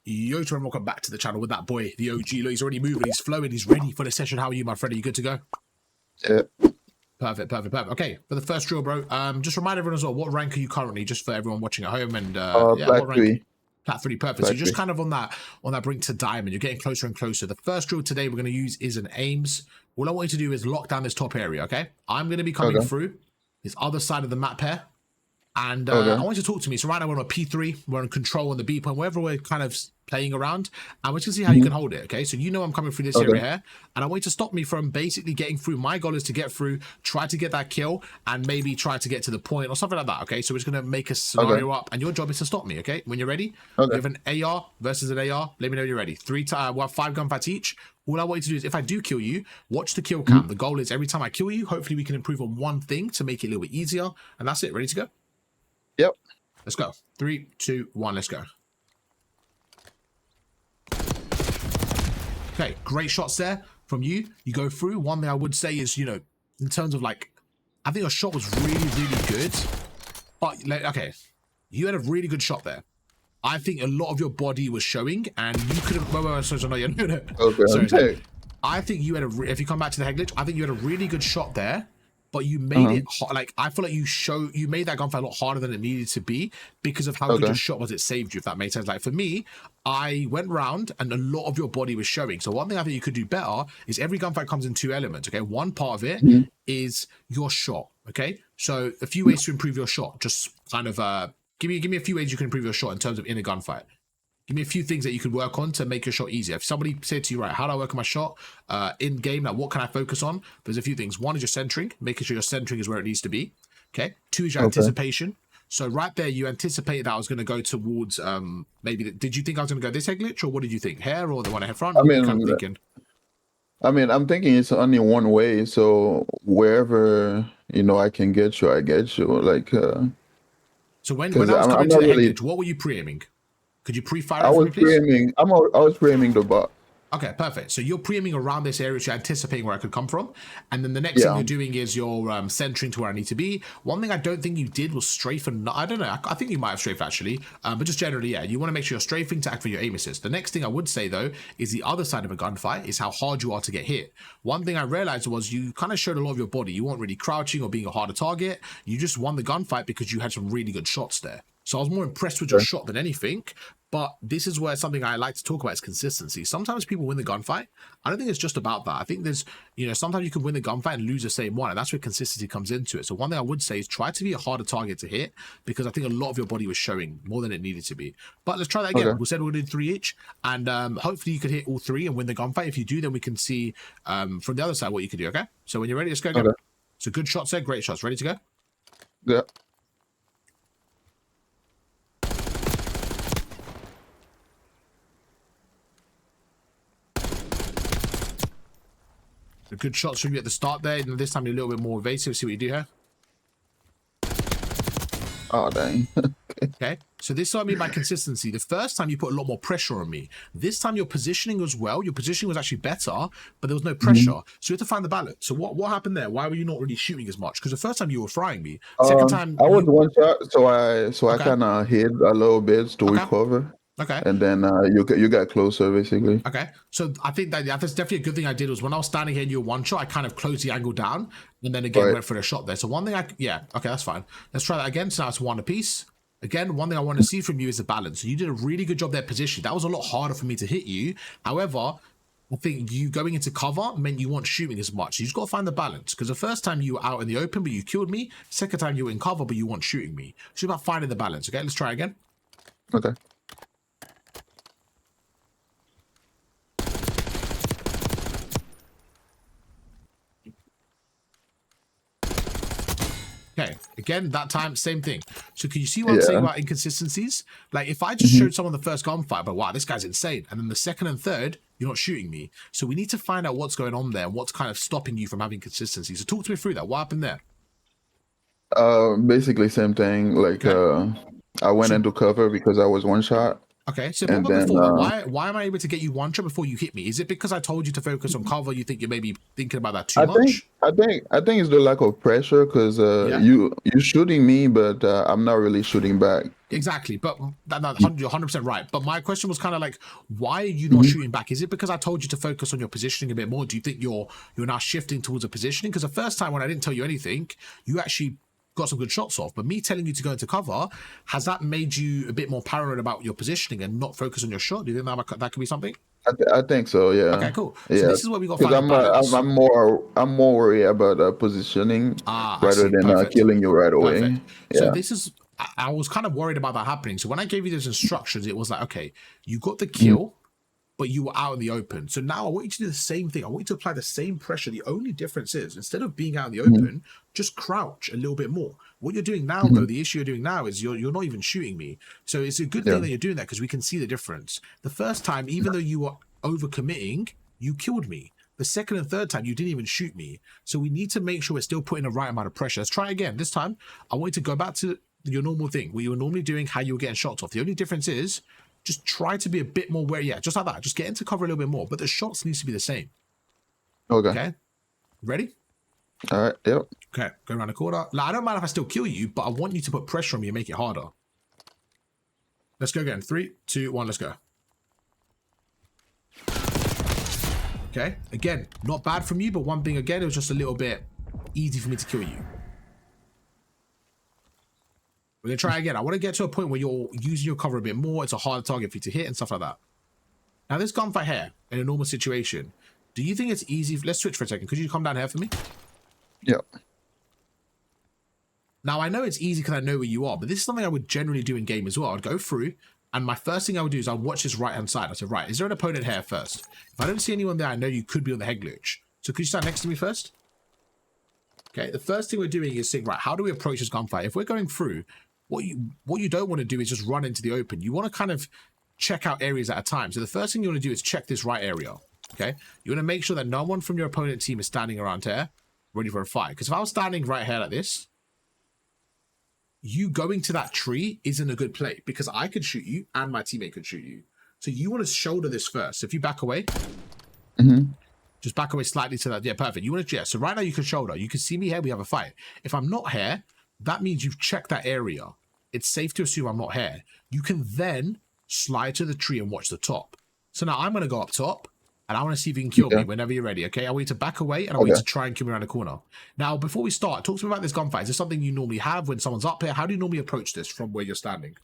Yo, and welcome back to the channel with that boy, the OG. Look, he's already moving, he's flowing, he's ready for the session. How are you, my friend? Are you good to go? Yeah. Perfect. Okay, for the first drill, bro, just remind everyone as well, what rank are you currently, just for everyone watching at home? And yeah, Black what rank? 3. Plat 3, perfect. Black So you're just 3. kind of on that brink to diamond. You're getting closer and closer. The first drill today we're going to use is an aims. All I want you to do is lock down this top area, okay? I'm going to be coming through this other side of the map here. And I want you to talk to me. So right now we're on a P3, we're on control on the B point, wherever we're kind of playing around, and we're just gonna see how you can hold it, okay? So you know I'm coming through this area here, and I want you to stop me from basically getting through. My goal is to get through, try to get that kill, and maybe try to get to the point or something like that, okay? So we're just gonna make a scenario up, and your job is to stop me, okay? When you're ready, you have an AR versus an AR. Let me know you're ready. We'll have 5 gunfights each. All I want you to do is, if I do kill you, watch the kill cam. The goal is every time I kill you, hopefully we can improve on one thing to make it a little bit easier, and that's it. Ready to go? Yep. Let's go. 3, 2, 1, let's go. Okay, great shots there from you. You go through. One thing I would say is, you know, in terms of like, I think your shot was really, really good. But, like, okay, you had a really good shot there. I think a lot of your body was showing, and you could have. Sorry. I think you had if you come back to the head glitch, I think you had a really good shot there. But you made it like, I feel like you made that gunfight a lot harder than it needed to be because of how good your shot was. It saved you, if that made sense. Like for me, I went round and a lot of your body was showing. So one thing I think you could do better is every gunfight comes in 2 elements. Okay, one part of it is your shot. Okay, so a few ways to improve your shot. Just kind of give me a few ways you can improve your shot in terms of in a gunfight. Give me a few things that you could work on to make your shot easier. If somebody said to you, right, how do I work on my shot in game? Like, what can I focus on? There's a few things. One is your centering, making sure your centering is where it needs to be. Okay. 2 is your anticipation. So right there, you anticipated that I was going to go towards maybe. Did you think I was going to go this head glitch, or what did you think? Hair or the one ahead front? I mean, kind of thinking? I'm thinking it's only one way. So wherever I can get you, I get you. Like. So when I was coming to the head glitch, what were you pre-aiming? Could you pre-fire it for me, please? I was pre-aiming the bot. Okay, perfect. So you're pre-aiming around this area, so you're anticipating where I could come from. And then the next thing you're doing is you're centering to where I need to be. One thing I don't think you did was strafe, and I don't know, I think you might have strafed actually. But just generally, yeah, you want to make sure you're strafing to activate your aim assist. The next thing I would say though, is the other side of a gunfight is how hard you are to get hit. One thing I realized was you kind of showed a lot of your body. You weren't really crouching or being a harder target. You just won the gunfight because you had some really good shots there. So I was more impressed with your shot than anything. But this is where something I like to talk about is consistency. Sometimes people win the gunfight. I don't think it's just about that. I think there's, sometimes you can win the gunfight and lose the same one. And that's where consistency comes into it. So one thing I would say is try to be a harder target to hit, because I think a lot of your body was showing more than it needed to be. But let's try that again. We said we'll do 3 each. And hopefully you could hit all 3 and win the gunfight. If you do, then we can see from the other side what you can do, okay? So when you're ready, let's go again. So good shots there, great shots. Ready to go? Yeah. The good shots from you at the start there, and this time you're a little bit more evasive. See what you do here. Oh, dang. Okay, so this is what I mean by consistency. The first time you put a lot more pressure on me. This time your positioning was your positioning was actually better, but there was no pressure. So you had to find the balance. So what happened there? Why were you not really shooting as much? Because the first time you were frying me. Second time I was one shot, so I kind of hid a little bit to recover. Okay. And then you got closer, basically. Okay. So I think that's definitely a good thing I did was when I was standing here and you were one shot, I kind of closed the angle down and then again went for the shot there. So one thing okay, that's fine. Let's try that again. So now it's 1 apiece. Again, one thing I want to see from you is the balance. So you did a really good job there positioning. That was a lot harder for me to hit you. However, I think you going into cover meant you weren't shooting as much. So you just got to find the balance. Because the first time you were out in the open, but you killed me. Second time you were in cover, but you weren't shooting me. So it's about finding the balance. Okay, let's try again. Okay. Okay, again, that time, same thing. So can you see what I'm saying about inconsistencies? Like, if I just showed someone the first gunfight, but wow, this guy's insane. And then the second and third, you're not shooting me. So we need to find out what's going on there and what's kind of stopping you from having consistency. So talk to me through that. What happened there? Basically same thing. Like, I went into cover because I was one shot. Okay, so And but then before that, why am I able to get you one shot before you hit me? Is it because I told you to focus on cover? You think you're maybe thinking about that too I think much? I think it's the lack of pressure because Yeah, you shooting me, but I'm not really shooting back. exactly. But you're 100% right. But my question was kind of like, why are you not Mhm. shooting back? Is it because I told you to focus on your positioning a bit more? Do you think you're now shifting towards a positioning? Because the first time when I didn't tell you anything, you actually got some good shots off. But me telling you to go into cover, has that made you a bit more paranoid about your positioning and not focus on your shot? Do you think that could be something? I think so, Okay, yeah, cool. So yeah. this is where we got to Because find a balance. I'm more worried about positioning I rather see. than Perfect. killing you right away. Perfect. So Yeah. this is, I was kind of worried about that happening. So when I gave you those instructions, it was like, okay, you got the Mhm. kill, but you were out in the open. So now I want you to do the same thing. I want you to apply the same pressure. The only difference is instead of being out in the Mhm. open, just crouch a little bit more. What you're doing now, though, Mhm. the issue you're doing now is you're not even shooting me. So it's a good Yeah. thing that you're doing that because we can see the difference. The first time, even though you were overcommitting, you killed me. The second and third time, you didn't even shoot me. So we need to make sure we're still putting the right amount of pressure. Let's try again. This time, I want you to go back to your normal thing, what you were normally doing, how you were getting shots off. The only difference is just try to be a bit more wary. Yeah, just like that. Just get into cover a little bit more. But the shots needs to be the same. Okay. Okay? Ready? All right. Yep. Okay, go around the corner. Like, I don't mind if I still kill you, but I want you to put pressure on me and make it harder. Let's go again. 3, 2, 1, let's go. Okay, again, not bad from you, but one thing again, it was just a little bit easy for me to kill you. We're gonna try again. I want to get to a point where you're using your cover a bit more. It's a hard target for you to hit and stuff like that. Now, this gunfight here, in a normal situation, do you think it's easy? Let's switch for a second. Could you come down here for me? Yep. Now, I know it's easy because I know where you are, but this is something I would generally do in game as well. I'd go through, and my first thing I would do is I'd watch this right-hand side. I'd say, right, is there an opponent here first? If I don't see anyone there, I know you could be on the head glitch. So could you stand next to me first? Okay, the first thing we're doing is saying, right, how do we approach this gunfight? If we're going through, what you don't want to do is just run into the open. You want to kind of check out areas at a time. So the first thing you want to do is check this right area. Okay, you want to make sure that no one from your opponent team is standing around here ready for a fight. Because if I was standing right here like this, you going to that tree isn't a good play because I could shoot you and my teammate could shoot you. So you want to shoulder this first. So if you back away, just back away slightly to that. Yeah, perfect. You want to, yeah. So right now you can shoulder. You can see me here. We have a fight. If I'm not here, that means you've checked that area. It's safe to assume I'm not here. You can then slide to the tree and watch the top. So now I'm going to go up top and I want to see if you can kill me whenever you're ready. Okay, I want you to back away and I want you to try and kill me around the corner. Now, before we start, talk to me about this gunfight. Is this something you normally have when someone's up here? How do you normally approach this from where you're standing?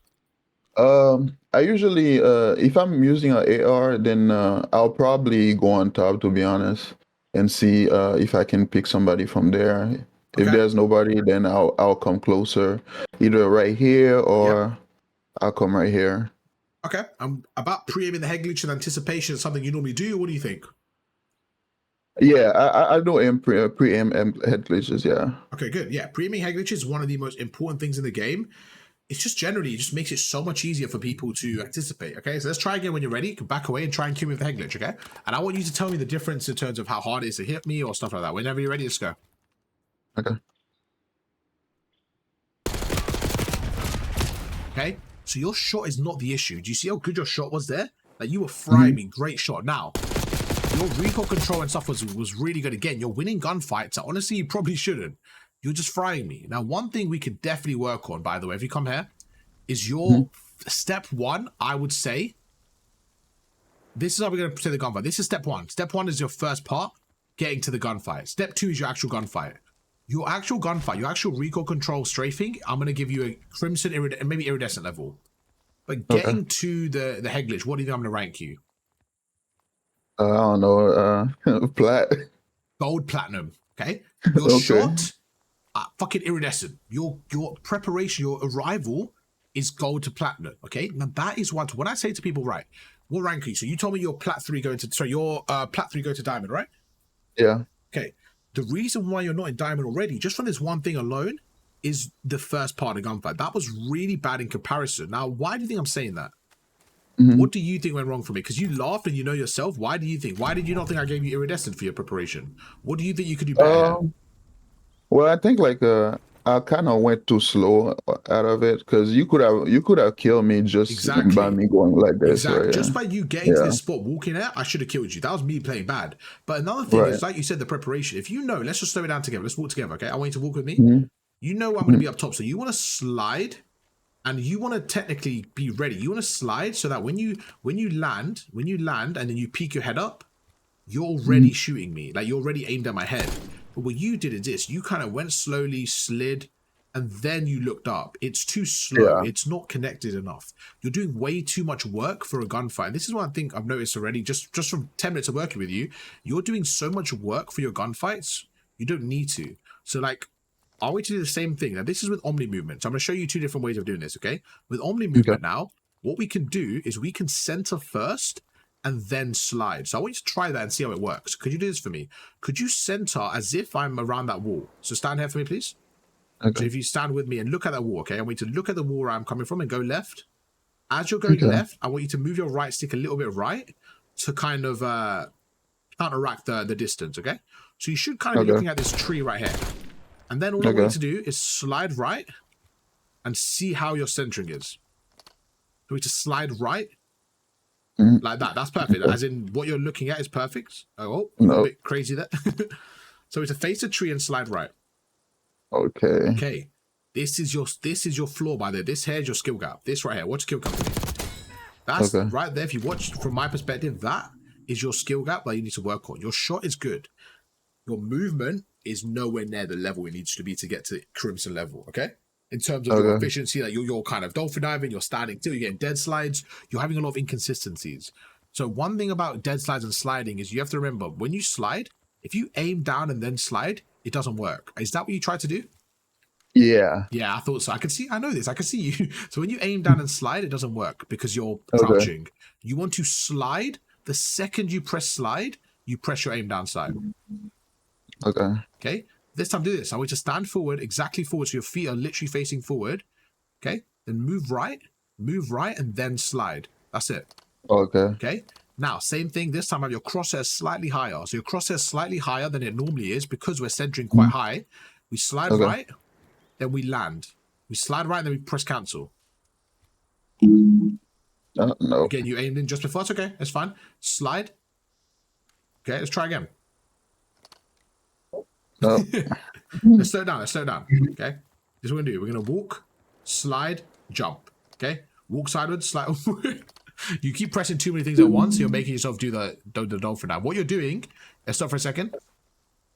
I usually, if I'm using an AR, then I'll probably go on top, to be honest, and see if I can pick somebody from there. If Okay. there's nobody, then I'll come closer, either right here Yep. or I'll come right here. Okay. About pre-aiming the head glitch and anticipation is something you normally do. What do you think? Yeah, I do aim pre-aim head glitches. Yeah. Okay, good. Yeah, pre-aiming head glitch is one of the most important things in the game. It's just generally, it just makes it so much easier for people to anticipate. Okay, so let's try again when you're ready. You can back away and try and kill me with the head glitch, okay? And I want you to tell me the difference in terms of how hard it is to hit me or stuff like that. Whenever you're ready, let's go. Okay. Okay, so your shot is not the issue. Do you see how good your shot was there? Like, you were frying me. Great shot. Now, your recoil control and stuff was really good. Again, you're winning gunfights. So honestly, you probably shouldn't. You're just frying me. Now, one thing we could definitely work on, by the way, if you come here, is your step one, I would say. This is how we're going to play the gunfight. This is step one. Step one is your first part, getting to the gunfight. Step two is your actual gunfight. Your actual gunfight, your actual recoil control strafing, I'm going to give you a crimson, maybe iridescent level. But getting to the head glitch, what do you think I'm going to rank you? I don't know. Plat. Gold, platinum. Okay. Your shot, fucking iridescent. Your preparation, your arrival is gold to platinum. Okay. Now that is what when I say to people, right, what rank are you? So you told me your plat 3 going to, sorry, your plat 3 go to diamond, right? Yeah. Okay. The reason why you're not in diamond already, just from this one thing alone, is the first part of gunfight. That was really bad in comparison. Now, why do you think I'm saying that? What do you think went wrong for me? Because you laughed and you know yourself. Why do you think? Why did you not think I gave you iridescent for your preparation? What do you think you could do better here? Well, I think like I kind of went too slow out of it because you could have killed me just by Exactly. me going like this right Exactly. Just here. by you getting to Yeah. this spot, walking there, I should have killed you. That was me playing bad. But another thing Right. is, like you said, the preparation. If you know, let's just slow it down together. Let's walk together, okay? I want you to walk with me. Mhm. You know I'm going to Mhm. be up top, so you want to slide, and you want to technically be ready. You want to slide so that when you land, and then you peek your head up, you're already Mhm. shooting me. Like, you're already aimed at my head. But what you did is this. You kind of went slowly, slid, and then you looked up. It's too slow. Yeah. It's not connected enough. You're doing way too much work for a gunfight. This is what I think I've noticed already, just from 10 minutes of working with you. You're doing so much work for your gunfights. You don't need to. So, like, I want you to do the same thing. Now, this is with Omni movement. So I'm going to show you two different ways of doing this, okay? With Omni Okay. movement now, what we can do is we can center first and then slide. So I want you to try that and see how it works. Could you do this for me? Could you center as if I'm around that wall? So stand here for me, please. So Okay. if you stand with me and look at that wall, okay? I want you to look at the wall where I'm coming from and go left. As you're going Okay. left, I want you to move your right stick a little bit right to kind of counteract the distance, okay? So you should kind of be Okay. looking at this tree right here. And then all I want you Okay. to do is slide right and see how your centering is. So we to slide right Mhm. like that. That's perfect. Okay. As in what you're looking at is perfect. Oh, I got a No. bit crazy there. So it's to face the tree and slide right. Okay. Okay. This is your flaw by there. This here is your skill gap. This right here. Watch skill gap for me. That's Okay. right there. If you watch from my perspective, that is your skill gap that you need to work on. Your shot is good. Your movement is nowhere near the level it needs to be to get to Crimson level, okay? In terms of your Okay. efficiency, like you're kind of dolphin diving, you're standing still, you're getting dead slides, you're having a lot of inconsistencies. So one thing about dead slides and sliding is you have to remember, when you slide, if you aim down and then slide, it doesn't work. Is that what you tried to do? Yeah. Yeah, I thought so. I know this. I can see you. So when you aim down and slide, it doesn't work because you're Okay. crouching. You want to slide. The second you press slide, you press your aim down slide. Okay. Okay, this time do this. I want you to stand forward, exactly forward, so your feet are literally facing forward. Okay, then move right, and then slide. That's it. Okay. Okay, now same thing. This time have your crosshairs slightly higher. So your crosshairs slightly higher than it normally is because we're centering quite Mhm. high. We slide Okay. right, then we land. We slide right, then we press cancel. No. Again, you aimed in just before. It's okay. It's fine. Slide. Okay, let's try again. No. Let's slow it down. Let's slow it down. Okay. This is what we're gonna do. We're gonna walk, slide, jump. Okay. Walk sideways, slide. You keep pressing too many things at once. You're making yourself do the dolphin now. What you're doing? Let's stop for a second.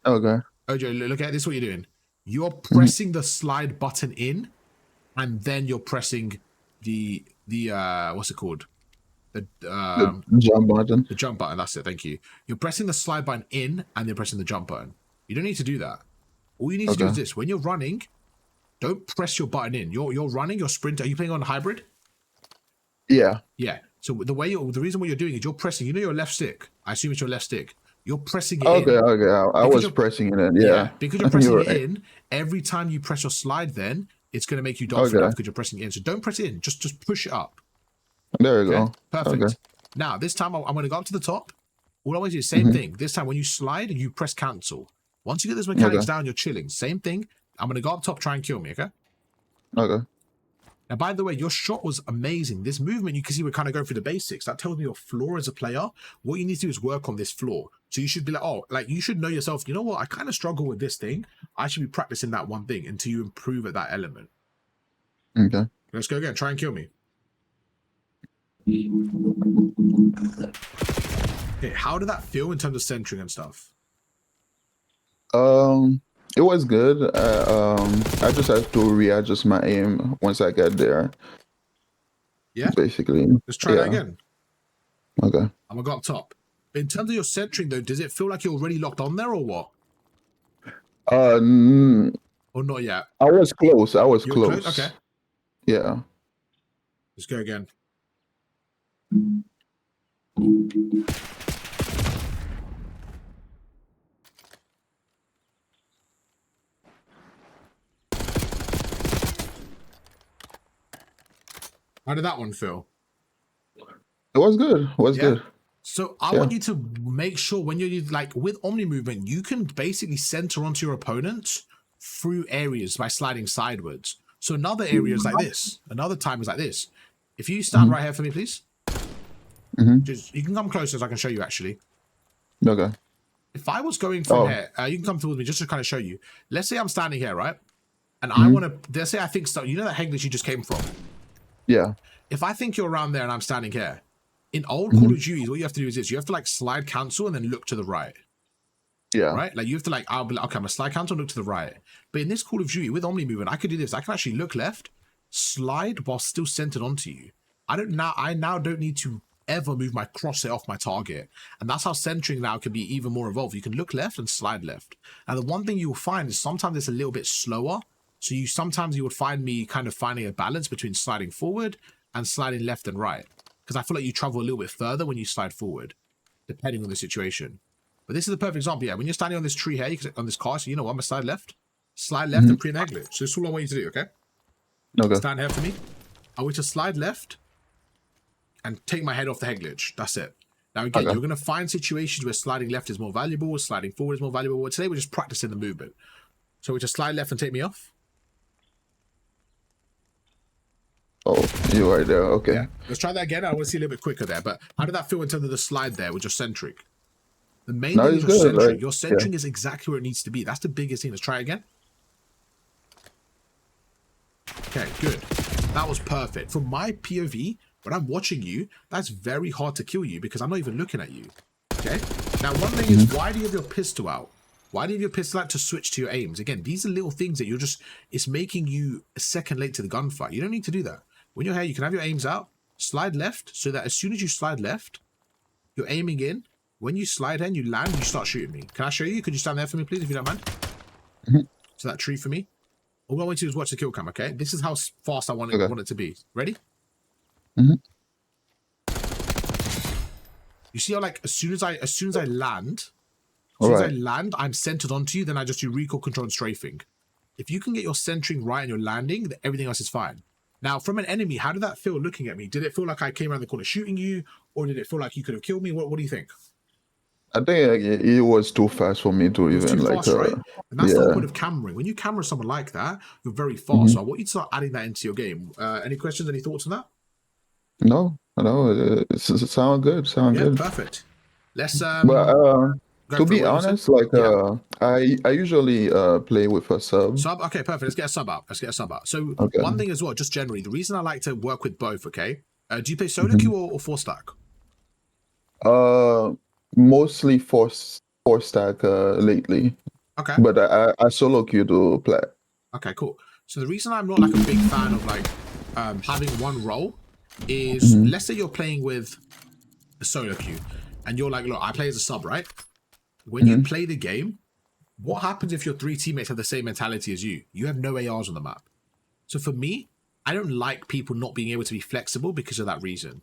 Okay. Ojo, look at this. Is what you're doing. You're Mhm. pressing the slide button in, and then you're pressing the what's it called? The jump button. The jump button. That's it. Thank you. You're pressing the slide button in, and then pressing the jump button. You don't need to do that. All you need to do Okay. is this. When you're running, don't press your button in. You're running, you're sprinting. Are you playing on hybrid? Yeah. Yeah. So the reason what you're doing is you're pressing, your left stick. I assume it's your left stick. You're pressing it Okay. in. Okay. I Because was you're pressing it in. yeah, Yeah. because you're pressing You're it right. in, every time you press your slide, then it's gonna make you dolphin Okay. dive because you're pressing it in. So don't press it in, just push it up. There you Okay, go. perfect. Okay. Now this time I'm gonna go up to the top. All I want to do is same Mhm. thing. This time when you slide, you press cancel. Once you get those mechanics Okay. down, you're chilling. Same thing. I'm gonna go up top, try and kill me, okay? Okay. Now, by the way, your shot was amazing. This movement, you can see we're kind of going through the basics. That tells me your flaw as a player. What you need to do is work on this flaw. So you should be like, oh, like you should know yourself, you know what? I kind of struggle with this thing. I should be practicing that one thing until you improve at that element. Okay. Let's go again. Try and kill me. Okay, how did that feel in terms of centering and stuff? It was good. I just had to readjust my aim once I get there. Yeah? Basically. Let's try that Yeah. again. Okay. I'm going to go up top. In terms of your centering, though, does it feel like you're already locked on there or what? Or not yet? I was close. I was You're close. close? Okay. Yeah. Let's go again. How did that one feel? It was good. It was Yeah. good. So I want you to make sure when you're like with Omni movement, you can basically center onto your opponent through areas by sliding sideways. So another area is like this. Another time is like this. If you stand right here for me, please. Just, you can come closer so I can show you actually. Okay. If I was going from here, you can come towards me just to kind of show you. Let's say I'm standing here, right? And I want to, let's say I think, so, you know that Heglish you just came from? Yeah. If I think you're around there and I'm standing here, in old Call of Duty, what you have to do is this. You have to like slide cancel and then look to the right. Yeah. Right? Like you have to like, I'll be like, okay, I'm going to slide cancel and look to the right. But in this Call of Duty with Omni movement, I could do this. I can actually look left, slide while still centered onto you. I now don't need to ever move my crosshair off my target. And that's how centering now can be even more evolved. You can look left and slide left. And the one thing you will find is sometimes it's a little bit slower. So sometimes you would find me kind of finding a balance between sliding forward and sliding left and right. Because I feel like you travel a little bit further when you slide forward, depending on the situation. But this is the perfect example. Yeah, when you're standing on this tree here, you can, on this car, so you know what, I'm going to slide left and pre-neglect. So this is all I want you to do, okay? Okay. Stand here for me. I want you to slide left and take my head off the head glitch. That's it. Now again, you're going to find situations where sliding left is more valuable, sliding forward is more valuable. But today we're just practicing the movement. So we just slide left and take me off. Oh, you are there. Okay. Yeah. Let's try that again. I want to see a little bit quicker there. But how did that feel in terms of the slide there with your centric? The main thing is your centering. Like, your centering is exactly where it needs to be. That's the biggest thing. Let's try it again. Okay, good. That was perfect. From my POV, when I'm watching you, that's very hard to kill you because I'm not even looking at you. Okay? Now, one thing is, why do you have your pistol out? Why do you have your pistol out to switch to your aims? Again, these are little things that it's making you a second late to the gunfight. You don't need to do that. When you're here, you can have your aims out, slide left, so that as soon as you slide left, you're aiming in. When you slide in, you land, you start shooting me. Can I show you? Could you stand there for me, please, if you don't mind? So that tree for me. All I want you to do is watch the kill cam, okay? This is how fast I want it to be. Ready? You see how, like, as soon as I land, I'm centered onto you, then I just do recoil, control, and strafing. If you can get your centering right and your landing, then everything else is fine. Now, from an enemy, how did that feel looking at me? Did it feel like I came around the corner shooting you, or did it feel like you could have killed me? What do you think? I think it was too fast for me to even like. Fast, right? And that's the whole point of cameraing. When you camera someone like that, you're very fast. So I want you to start adding that into your game. Any questions? Any thoughts on that? No. It sounds good. Good. Perfect. Let's to be honest, like I usually play with a sub. Okay, perfect. Let's get a sub out. So one thing as well, just generally, the reason I like to work with both, okay? Do you play solo queue or 4-stack? Mostly four stack lately. Okay. But I solo queue to play. Okay, cool. So the reason I'm not like a big fan of like having one role is let's say you're playing with a solo queue and you're like, look, I play as a sub, right? When you play the game, what happens if your 3 teammates have the same mentality as you? You have no ARs on the map. So for me, I don't like people not being able to be flexible because of that reason.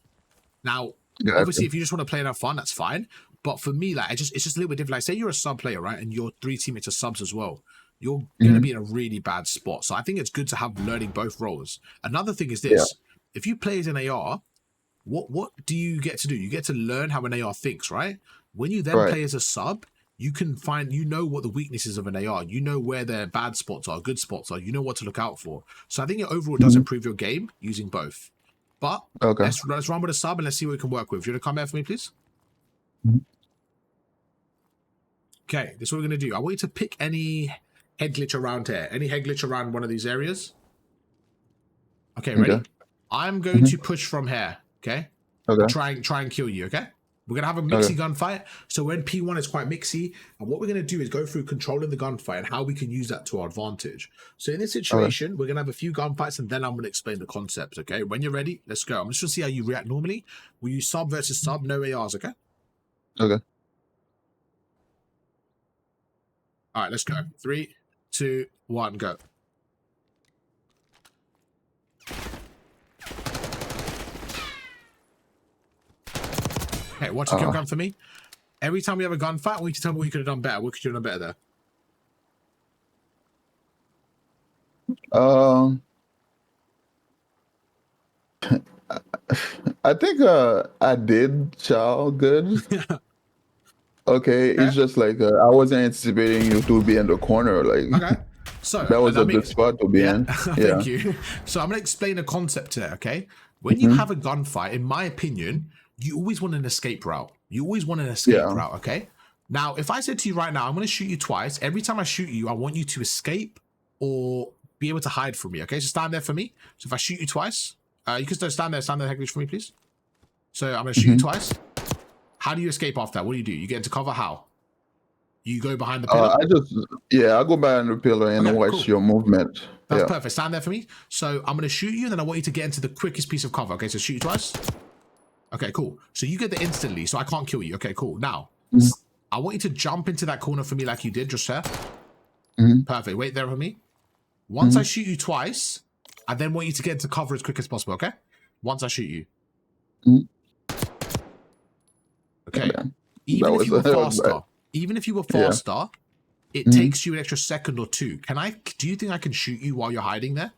Now, obviously, if you just want to play and have fun, that's fine. But for me, like, it's just a little bit different. Like, say you're a sub player, right? And your 3 teammates are subs as well. You're going to be in a really bad spot. So I think it's good to have learning both roles. Another thing is this. Yeah. If you play as an AR, what do you get to do? You get to learn how an AR thinks, right? When you then play as a sub, you can you know what the weaknesses of an AR. You know where their bad spots are, good spots are. You know what to look out for. So I think it overall does improve your game using both. But let's run with a sub and let's see what we can work with. You want to come here for me, please? Okay, this is what we're going to do. I want you to pick any head glitch around here. Any head glitch around one of these areas. Okay, ready? I'm going to push from here, okay? Try and kill you, okay? We're going to have a mixy gunfight. So when P1 is quite mixy, and what we're going to do is go through controlling the gunfight and how we can use that to our advantage. So in this situation, we're going to have a few gunfights and then I'm going to explain the concepts, okay? When you're ready, let's go. I'm just going to see how you react normally. We'll use sub versus sub, no ARs, okay? Okay. All right, let's go. 3, 2, 1, go. Okay, watch the kill cam for me. Every time we have a gunfight, I want you to tell me what you could have done better. What could you have done better there? I think I did chow good. Okay, it's just like I wasn't anticipating you to be in the corner. Like, So That was let a me, good spot to be yeah, in. thank Yeah. you. So I'm gonna explain a concept today, okay? When you Mhm. have a gunfight, in my opinion, you always want an escape route. You always want an escape Yeah. route, okay? Now, if I said to you right now, I'm gonna shoot you twice. Every time I shoot you, I want you to escape or be able to hide from me, okay? So stand there for me. So if I shoot you twice, you can still stand there, Heglich, for me, please. So I'm gonna shoot you twice. How do you escape after that? What do? You get into cover, how? You go behind the pillar? I go behind the pillar and Okay, watch cool. your movement. That's Yeah. perfect. Stand there for me. So I'm going to shoot you, and then I want you to get into the quickest piece of cover. Okay, so shoot you twice. Okay, cool. So you get there instantly, so I can't kill you. Okay, cool. Now, I want you to jump into that corner for me like you did just there. Perfect. Wait there for me. Once I shoot you twice, I then want you to get into cover as quick as possible, okay? Once I shoot you. Okay. Yeah, Even if you were that was bad. faster, it takes you an extra second or two. Do you think I can shoot you while you're hiding there?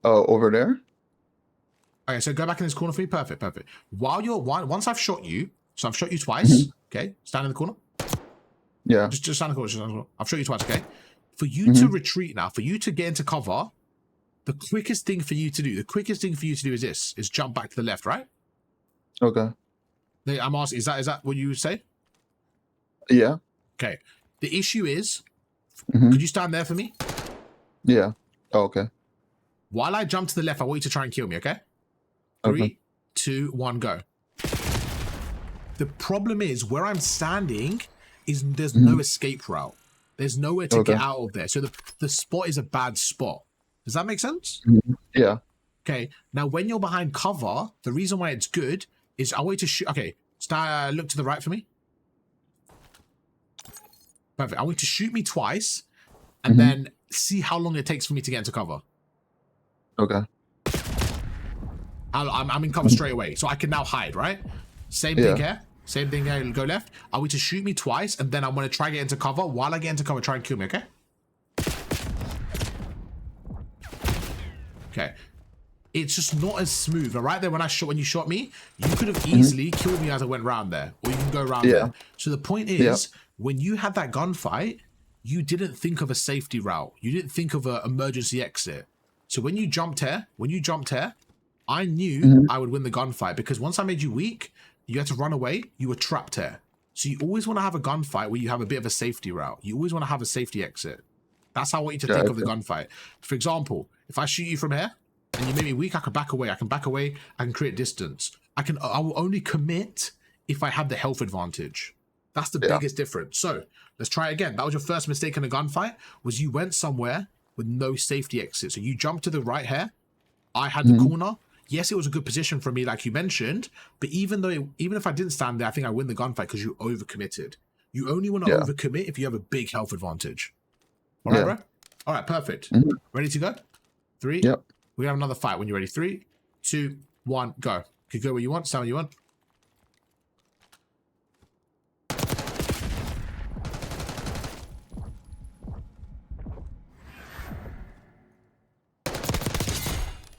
Over there? Okay, so go back in this corner for me. Perfect, perfect. Once I've shot you, so I've shot you twice. Okay, stand in the corner. Yeah. Just stand in the corner. Just stand in the corner. I've shot you twice. Okay. For you to retreat now, for you to get into cover, the quickest thing for you to do, is this: is jump back to the left, right? Okay. I'm asking, is that what you would say? Yeah. Okay. The issue is, could you stand there for me? Yeah. Oh, okay. While I jump to the left, I want you to try and kill me. Okay. Okay. 3, 2, 1, go. The problem is where I'm standing is there's no escape route. There's nowhere to get out of there. So the spot is a bad spot. Does that make sense? Yeah. Okay. Now, when you're behind cover, the reason why it's good is I want you to shoot. Okay. Look to the right for me. Perfect. I want you to shoot me twice and then see how long it takes for me to get into cover. Okay. I'm in cover straight away. So I can now hide, right? Same thing here. Same thing here. Go left. I want you to shoot me twice and then I'm going to try to get into cover. While I get into cover, try and kill me, okay? Okay. It's just not as smooth. Right there, when you shot me, you could have easily killed me as I went round there. Or you can go around there. So the point is, when you had that gunfight, you didn't think of a safety route. You didn't think of an emergency exit. So when you jumped here, I knew I would win the gunfight because once I made you weak, you had to run away, you were trapped here. So you always want to have a gunfight where you have a bit of a safety route. You always want to have a safety exit. That's how I want you to think of the gunfight. For example, if I shoot you from here and you make me weak, I can back away. I can create distance. I will only commit if I have the health advantage. That's the biggest difference. So let's try it again. That was your first mistake in a gunfight, was you went somewhere with no safety exit. So you jumped to the right here. I had the corner. Yes, it was a good position for me, like you mentioned, but even if I didn't stand there, I think I win the gunfight because you overcommitted. You only want to overcommit if you have a big health advantage. All right, bro? All right, perfect. Ready to go? 3. Yep. We have another fight when you're ready. 3, 2, 1, go. You can go where you want, stand where you want.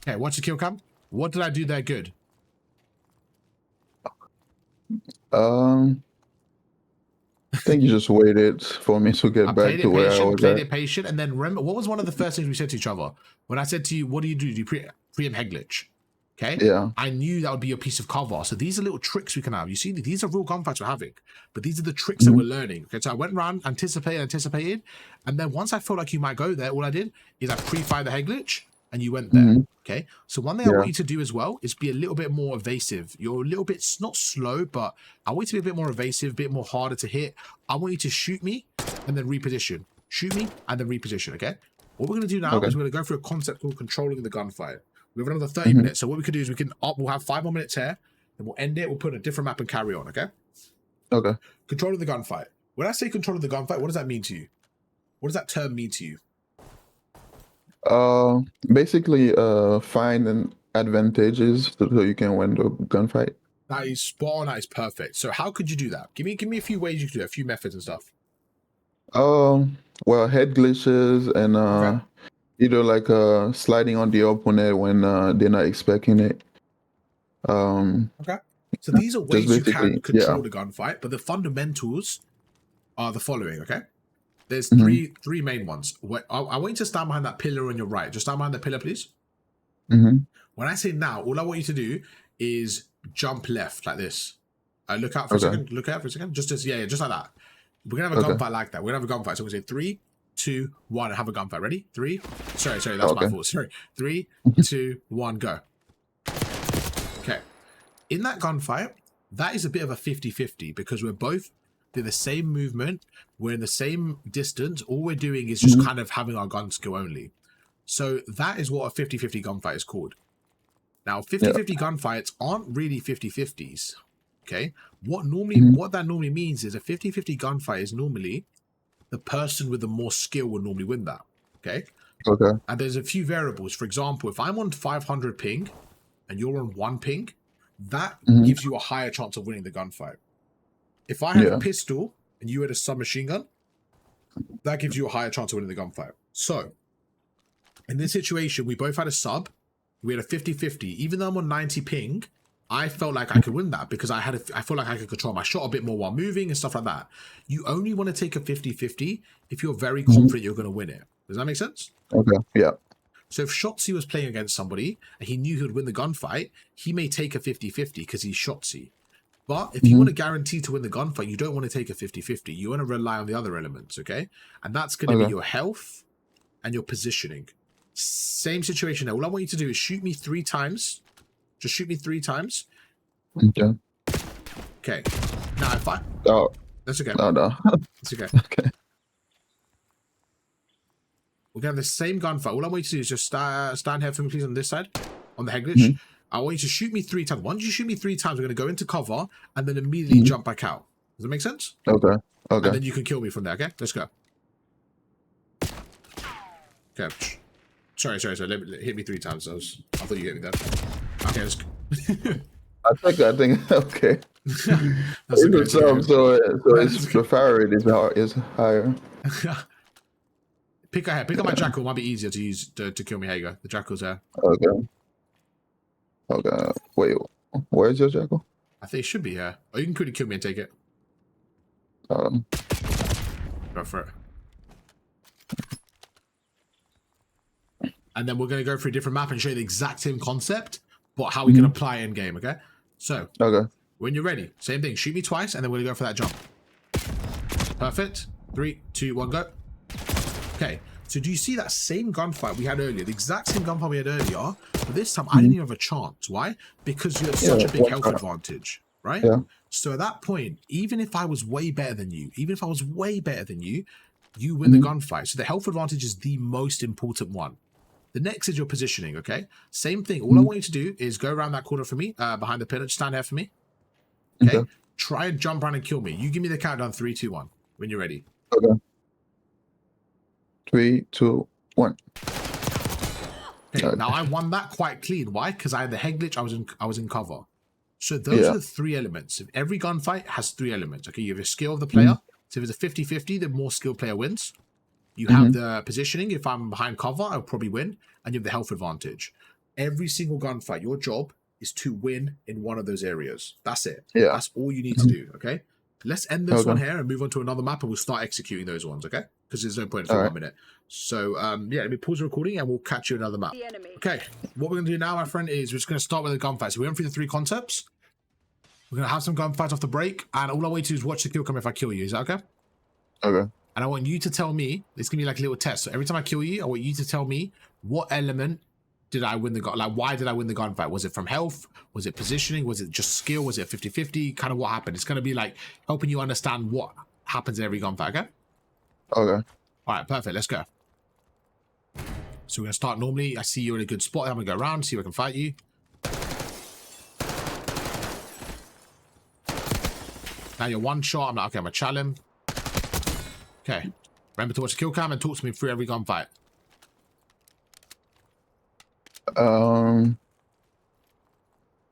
Okay, watch the kill cam. What did I do there good? I think you just waited for me to get back to where I was played it patient, and then remember, what was one of the first things we said to each other? When I said to you, what do? Do you preempt Heglich? Okay? Yeah. I knew that would be your piece of cover. So these are little tricks we can have. You see, these are real gunfights we're having, but these are the tricks that we're learning. Okay, so I went around, anticipated, and then once I felt like you might go there, all I did is I pre-fired the Heglich, and you went there. Okay, so one thing I want you to do as well is be a little bit more evasive. You're a little bit, not slow, but I want you to be a bit more evasive, a bit more harder to hit. I want you to shoot me and then reposition. Shoot me and then reposition, okay? What we're going to do now is we're going to go through a concept called controlling the gunfight. We have another 30 minutes, so what we could do is we'll have 5 more minutes here, and we'll end it, we'll put a different map and carry on, okay? Okay. Controlling the gunfight. When I say controlling the gunfight, what does that mean to you? What does that term mean to you? Basically, finding advantages so you can win the gunfight. That is spot on. That is perfect. So how could you do that? Give me a few ways you could do it, a few methods and stuff. Well, head glitches and either like sliding on the opponent when they're not expecting it. Okay. So these are ways you can control the gunfight, but the fundamentals are the following, okay? There's three main ones. I want you to stand behind that pillar on your right. Just stand behind the pillar, please. When I say now, all I want you to do is jump left like this. Look out for a second. Look out for a second. Just like that. We're gonna have a gunfight like that. We're gonna have a gunfight. So we say 3, 2, 1, and have a gunfight. Ready? 3. Sorry, that's my fault. Sorry. 3, 2, 1, go. Okay. In that gunfight, that is a bit of a 50-50 because we're both doing the same movement. We're in the same distance. All we're doing is just kind of having our gun skill only. So that is what a 50-50 gunfight is called. Now, 50-50 gunfights aren't really 50-50s. Okay, what that normally means is a 50-50 gunfight is normally the person with the more skill will normally win that. Okay. And there's a few variables. For example, if I'm on 500 ping and you're on 1 ping, that gives you a higher chance of winning the gunfight. If I had a pistol and you had a submachine gun, that gives you a higher chance of winning the gunfight. So in this situation, we both had a sub. We had a 50-50. Even though I'm on 90 ping, I felt like I could win that because I feel like I could control my shot a bit more while moving and stuff like that. You only want to take a 50-50 if you're very confident you're going to win it. Does that make sense? Okay, yeah. So if Shotzi was playing against somebody and he knew he would win the gunfight, he may take a 50-50 because he's Shotzi. But if you want to guarantee to win the gunfight, you don't want to take a 50-50. You want to rely on the other elements, okay? And that's going to be your health and your positioning. Same situation now. All I want you to do is shoot me 3 times. Just shoot me 3 times. Okay. Okay. Now if I... Oh. That's okay. No. It's okay. Okay. We're going to have the same gunfight. All I want you to do is just stand here for me, please, on this side. On the head glitch. I want you to shoot me 3 times. Once you shoot me 3 times, we're going to go into cover and then immediately jump back out. Does that make sense? Okay. And then you can kill me from there, okay? Let's go. Okay. Sorry. Hit me 3 times. I thought you hit me there. Okay, let's go. I think okay. That's okay. So the fire rate is higher. Pick up my jackal. It might be easier to use to kill me. Here you go. The jackal's there. Okay. Wait, where's your jackal? I think it should be here. Or you can quickly kill me and take it. Go for it. And then we're going to go through a different map and show you the exact same concept, but how we can apply it in game, okay? So, when you're ready, same thing. Shoot me twice, and then we're going to go for that jump. Perfect. 3, 2, 1, go. Okay. So do you see that same gunfight we had earlier? The exact same gunfight we had earlier, but this time I didn't even have a chance. Why? Because you had such a big health advantage, right? Yeah. So at that point, even if I was way better than you, you win the gunfight. So the health advantage is the most important one. The next is your positioning, okay? Same thing. All I want you to do is go around that corner for me, behind the pillar. Just stand there for me. Okay? Try and jump around and kill me. You give me the countdown, 3, 2, 1, when you're ready. Okay. 3, 2, 1. Okay, now I won that quite clean. Why? Because I had the head glitch. I was in cover. So those are the 3 elements. If every gunfight has 3 elements. Okay, you have a skill of the player. So if it's a 50-50, the more skilled player wins. You have the positioning. If I'm behind cover, I'll probably win. And you have the health advantage. Every single gunfight, your job is to win in one of those areas. That's it. Yeah. That's all you need to do, okay? Let's end this one here and move on to another map, and we'll start executing those ones, okay? Because there's no point for 1 minute. So, yeah, let me pause the recording, and we'll catch you in another map. Okay, what we're going to do now, my friend, is we're just going to start with the gunfight. So we went through the 3 concepts. We're going to have some gunfights off the break, and all I want you to do is watch the kill come if I kill you. Is that okay? Okay. And I want you to tell me, it's going to be like a little test. So every time I kill you, I want you to tell me what element did I win the gun? Like, why did I win the gunfight? Was it from health? Was it positioning? Was it just skill? Was it 50-50? Kind of what happened? It's going to be like helping you understand what happens in every gunfight, okay? Okay. All right, perfect. Let's go. So we're going to start normally. I see you're in a good spot. I'm going to go around, see if I can fight you. Now you're 1 shot. I'm like, okay, I'm going to challenge him. Okay. Remember to watch the kill cam and talk to me through every gunfight.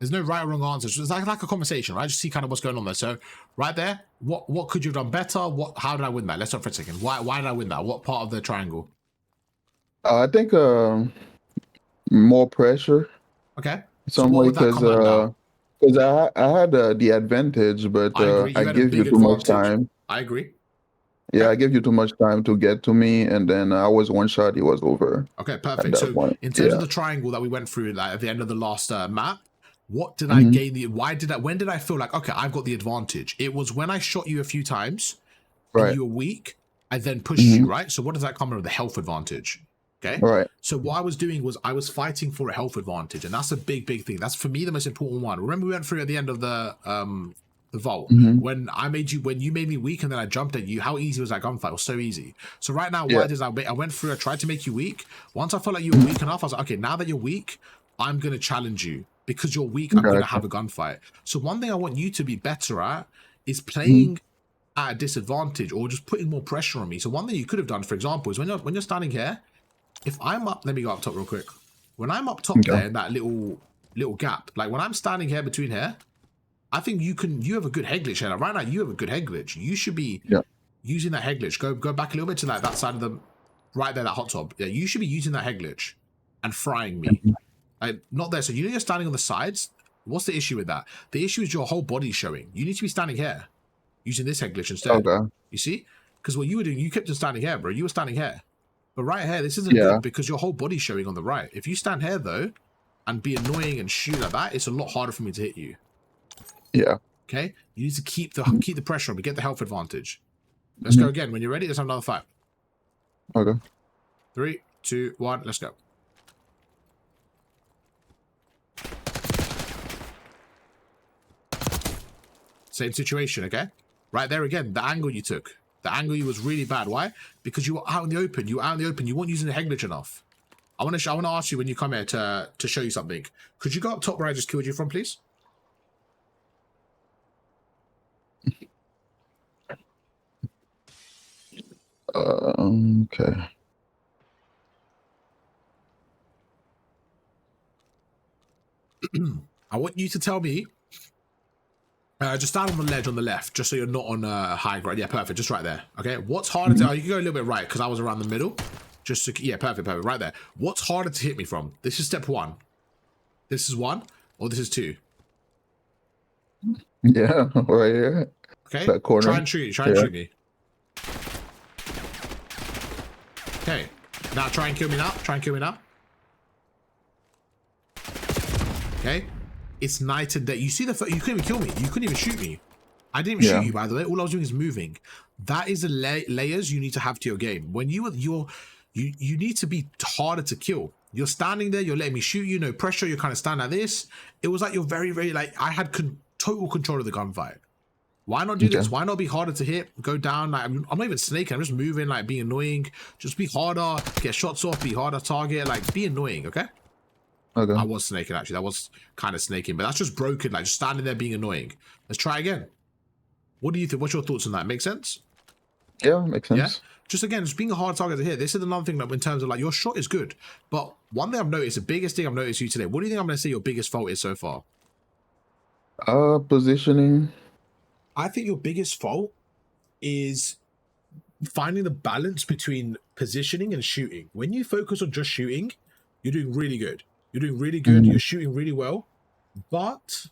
There's no right or wrong answers. It's like a conversation, right? Just see kind of what's going on there. So right there, what could you have done better? How did I win that? Let's stop for a second. Why did I win that? What part of the triangle? I think more pressure. Okay. Some way because I had the advantage, but I give you too much time. I agree. Yeah, Okay, I gave you too much time to get to me, and then I was one shot. It was over okay, at perfect. that So point. in terms of Yeah. the triangle that we went through like, at the end of the last map, what did I Hmm. gain? When did I feel like, okay, I've got the advantage? It was when I shot you a few times and Right. you were weak, I then pushed Hmm. you, right? So what does that come under? The health advantage. Okay. Right. So what I was doing was I was fighting for a health advantage, and that's a big, big thing. That's for me the most important one. Remember we went through at the end of the vault Hmm. when you made me weak, and then I jumped at you. How easy was that gunfight? It was so easy. So right now, what Yeah. I did is I went through. I tried to make you weak. Once I felt like you were Mhm. weak enough, I was like, okay, now that you're weak, I'm gonna challenge you because you're weak. I'm gonna Gotcha. have a gunfight. So one thing I want you to be better at is Hmm. playing at a disadvantage or just putting more pressure on me. So one thing you could have done, for example, is when you're standing here, if I'm up, let me go up top real quick. When I'm up top Okay. there in that little gap, like when I'm standing here between here, I think you have a good head glitch here. Like right now, you have a good head glitch. You should be Yeah. using that head glitch. Go back a little bit to like that side of the right there, that hot tub. Yeah, you should be using that head glitch and frying me. Mhm. Like not there. So you know you're standing on the sides. What's the issue with that? The issue is your whole body showing. You need to be standing here using this head glitch instead. Okay. You see? Because what you were doing, you kept on standing here, bro. You were standing here. But right here, this isn't Yeah. good because your whole body's showing on the right. If you stand here, though, and be annoying and shoot like that, it's a lot harder for me to hit you. Yeah. Okay? You need to keep the Mhm. pressure on me, get the health advantage. Let's go Mhm. again. When you're ready, let's have another fight. Okay. 3, 2, 1, let's go. Same situation, okay? Right there again, the angle you took. The angle you was really bad. Why? Because you were out in the open. You were out in the open. You weren't using the head glitch enough. I want to ask you when you come here to show you something. Could you go up top where I just killed you from, please? Okay. I want you to tell me. Just stand on the ledge on the left, just so you're not on high ground. Yeah, perfect. Just right there. Okay. What's harder to? Mhm. Oh, you can go a little bit right because I was around the middle. Just to, yeah, perfect, perfect. Right there. What's harder to hit me from? This is step 1. This is 1, or this is 2. Yeah. Right here. Okay. That corner. Try and shoot. Try and Yeah. shoot me. Okay. Now try and kill me now. Try and kill me now. Okay. It's night and day. You see the you couldn't even kill me. You couldn't even shoot me. I didn't even Yeah. shoot you, by the way. All I was doing is moving. That is the layers you need to have to your game. When you need to be harder to kill. You're standing there. You're letting me shoot you. No pressure. You're kind of standing like this. It was like you're very, very like I had total control of the gunfight. Why not do Okay. this? Why not be harder to hit? Go down. Like I'm not even snaking. I'm just moving, like being annoying. Just be harder. Get shots off. Be harder target. Like be annoying. Okay. I Okay. was snaking actually. That was kind of snaking, but that's just broken. Like just standing there being annoying. Let's try again. What do you think? What's your thoughts on that? Make sense? Yeah. Makes Yeah. sense. Just again, just being a hard target to hit. This is another thing that in terms of like your shot is good, but one thing I've noticed, the biggest thing I've noticed you today. What do you think I'm going to say your biggest fault is so far? Positioning. I think your biggest fault is finding the balance between positioning and shooting. When you focus on just shooting, you're doing really good. You're doing really good. Mhm. You're shooting really well, but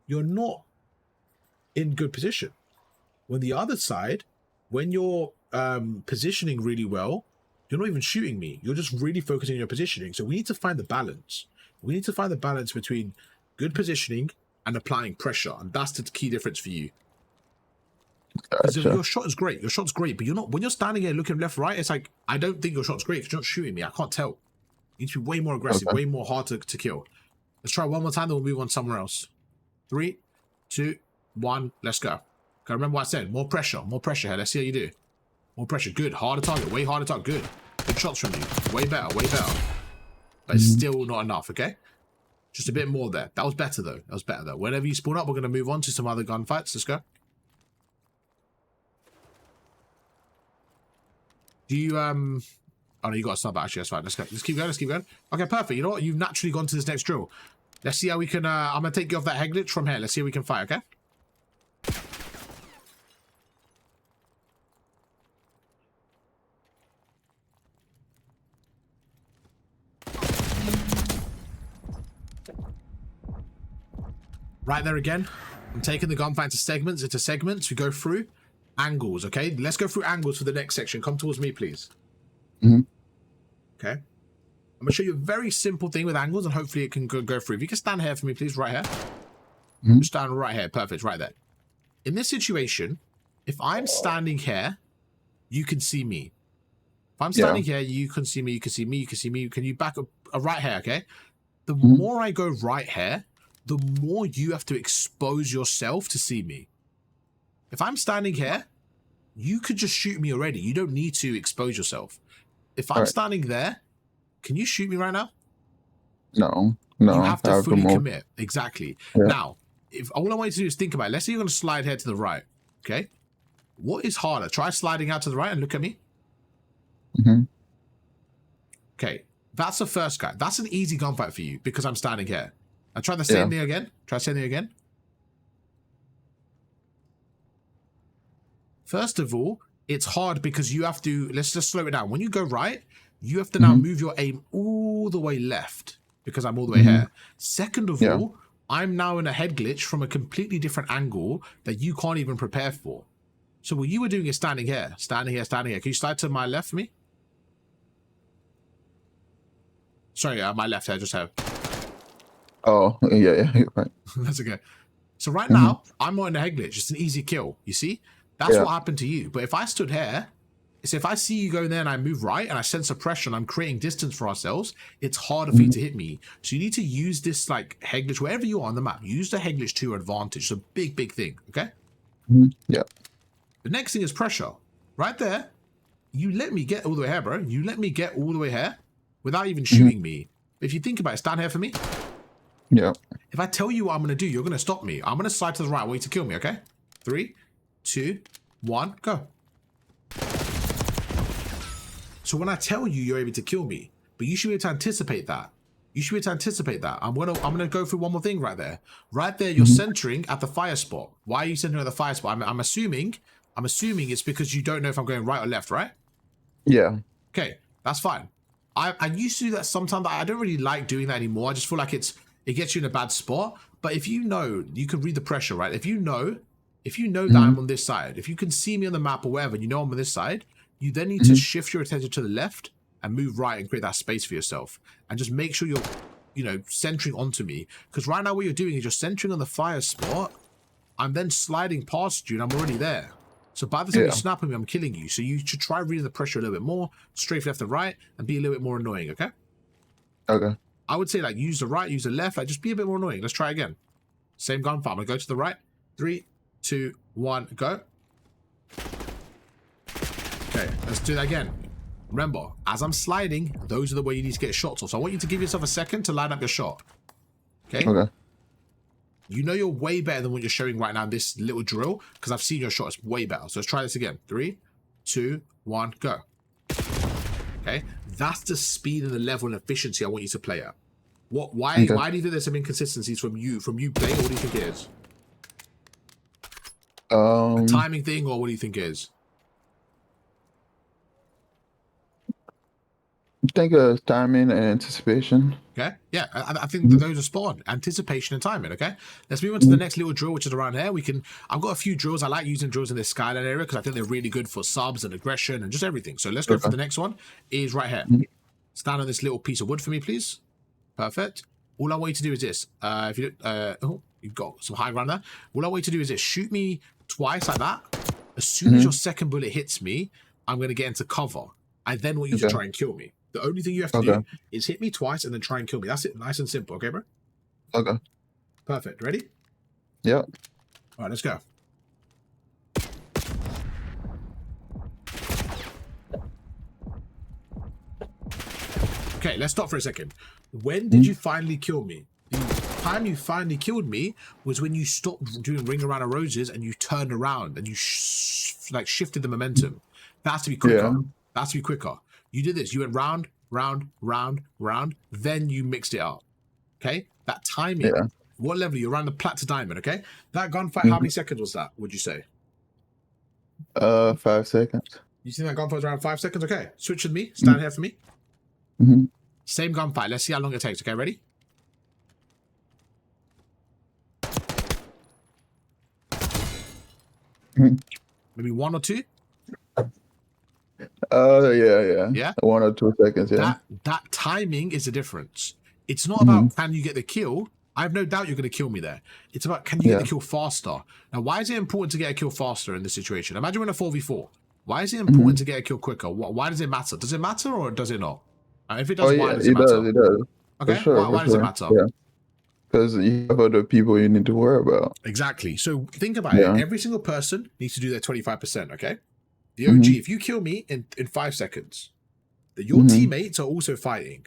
you're not in good position. When the other side, when you're positioning really well, you're not even shooting me. You're just really focusing on your positioning. So we need to find the balance. We need to find the balance between good positioning and applying pressure. And that's the key difference for you. Because Gotcha. your shot is great. Your shot's great. But you're not, when you're standing here looking left, right, it's like, I don't think your shot's great because you're not shooting me. I can't tell. You need to be way more aggressive, Okay. way more hard to kill. Let's try one more time, then we'll move on somewhere else. 3, 2, 1, let's go. Okay, remember what I said. More pressure here. Let's see how you do. More pressure. Good. Harder target. Way harder target. Good. Good shots from you. Way better. Way better. But it's Mhm. still not enough, okay? Just a bit more there. That was better, though. That was better, though. Whenever you spawn up, we're going to move on to some other gunfights. Let's go. Do you, Oh, no, you got a sub, actually. That's fine. Let's go. Let's keep going. Let's keep going. Okay, perfect. You know what? You've naturally gone to this next drill. Let's see how we can, I'm going to take you off that head glitch from here. Let's see how we can fight, okay? Right there again. I'm taking the gunfight into segments. We go through. angles, okay? Let's go through angles for the next section. Come towards me, please. Okay. I'm going to show you a very simple thing with angles, and hopefully it can go through. If you can stand here for me, please, right here. Stand right here. Perfect, right there. In this situation, if I'm standing here, you can see me. If I'm standing here, you can see me, you can see me, you can see me. Can you back up right here, okay? The more I go right here, the more you have to expose yourself to see me. If I'm standing here, you could just shoot me already. You don't need to expose yourself. If I'm standing there, can you shoot me right now? No. You have to fully commit. Exactly. Yeah. Now, if all I want you to do is think about it. Let's say you're going to slide here to the right. Okay. What is harder? Try sliding out to the right and look at me. Okay. That's the first guy. That's an easy gunfight for you because I'm standing here. And try the same thing again. Try the same thing again. First of all, it's hard because you have to, let's just slow it down. When you go right, you have to now move your aim all the way left because I'm all the way here. Second of all, I'm now in a head glitch from a completely different angle that you can't even prepare for. So what you were doing is standing here, standing here, standing here. Can you slide to my left for me? Sorry, my left here, just here. Oh, yeah, right. That's okay. So right now, I'm not in a head glitch. It's an easy kill, you see? That's what happened to you. But if I stood here, so if I see you go there and I move right and I sense a pressure and I'm creating distance for ourselves, it's harder for you to hit me. So you need to use this like head glitch wherever you are on the map. Use the head glitch to your advantage. It's a big, big thing, okay? Yeah. The next thing is pressure. Right there, you let me get all the way here, bro. You let me get all the way here without even shooting me. If you think about it, stand here for me. Yeah. If I tell you what I'm going to do, you're going to stop me. I'm going to slide to the right. I want you to kill me, okay? 3, 2, 1, go. So when I tell you, you're able to kill me, but you should be able to anticipate that. You should be able to anticipate that. I'm gonna go through one more thing right there. Right there, you're centering at the fire spot. Why are you centering at the fire spot? I'm assuming it's because you don't know if I'm going right or left, right? Yeah. Okay, that's fine. I used to do that sometimes. I don't really like doing that anymore. I just feel like it gets you in a bad spot. But if you know, you can read the pressure, right? If you know that I'm on this side, if you can see me on the map or wherever, and you know I'm on this side, you then need to shift your attention to the left and move right and create that space for yourself. And just make sure you're, centering onto me. Because right now what you're doing is you're centering on the fire spot. I'm then sliding past you and I'm already there. So by the time you snap at me, I'm killing you. So you should try reading the pressure a little bit more, strafe left and right, and be a little bit more annoying, okay? Okay. I would say, like, use the right, use the left, like, just be a bit more annoying. Let's try again. Same gunfight. I'm going to go to the right. 3, 2, 1, go. Okay, let's do that again. Remember, as I'm sliding, those are the way you need to get shots off. So I want you to give yourself a second to line up your shot. Okay? Okay. You know you're way better than what you're showing right now in this little drill, because I've seen your shot. It's way better. So let's try this again. 3, 2, 1, go. Okay? That's the speed and the level and efficiency I want you to play at. Why do you think there's some inconsistencies from you playing, or what do you think it is? A timing thing, or what do you think it is? I think timing and anticipation. Okay, yeah, I think that those are spot on. Anticipation and timing, okay? Let's move on to the next little drill, which is around here. I've got a few drills. I like using drills in this skyline area because I think they're really good for subs and aggression and just everything. So let's go for the next one. Is right here. Stand on this little piece of wood for me, please. Perfect. All I want you to do is this. If you you've got some high ground there. All I want you to do is this. Shoot me twice like that. As soon as your second bullet hits me, I'm going to get into cover. I then want you to try and kill me. The only thing you have to do is hit me twice and then try and kill me. That's it. Nice and simple. Okay, bro? Okay. Perfect. Ready? Yeah. All right, let's go. Okay, let's stop for a second. When did you finally kill me? The time you finally killed me was when you stopped doing Ring Around the Roses and you turned around and you shifted the momentum. That has to be quicker. Yeah. That has to be quicker. You did this. You went round, round, round, round. Then you mixed it up. Okay? That timing. Yeah. What level are you? Around the plat to diamond, okay? That gunfight, how many seconds was that, would you say? 5 seconds. You think that gunfight was around 5 seconds? Okay. Switch with me. Stand here for me. Same gunfight. Let's see how long it takes. Okay, ready? Maybe 1 or 2? Yeah. Yeah? 1 or 2 seconds, yeah. That timing is the difference. It's not Mm-hmm. about can you get the kill. I have no doubt you're going to kill me there. It's about can you get the kill faster. Now, why is it important to get a kill faster in this situation? Imagine we're in a 4v4. Why is it important to get a kill quicker? Why does it matter? Does it matter or does it not? If it does, why does it matter? It does. Okay, For sure, why does it matter? Yeah, because you have other people you need to worry about. Exactly. So think about it. Every single person needs to do their 25%, okay? The OG, if you kill me in 5 seconds, your teammates are also fighting.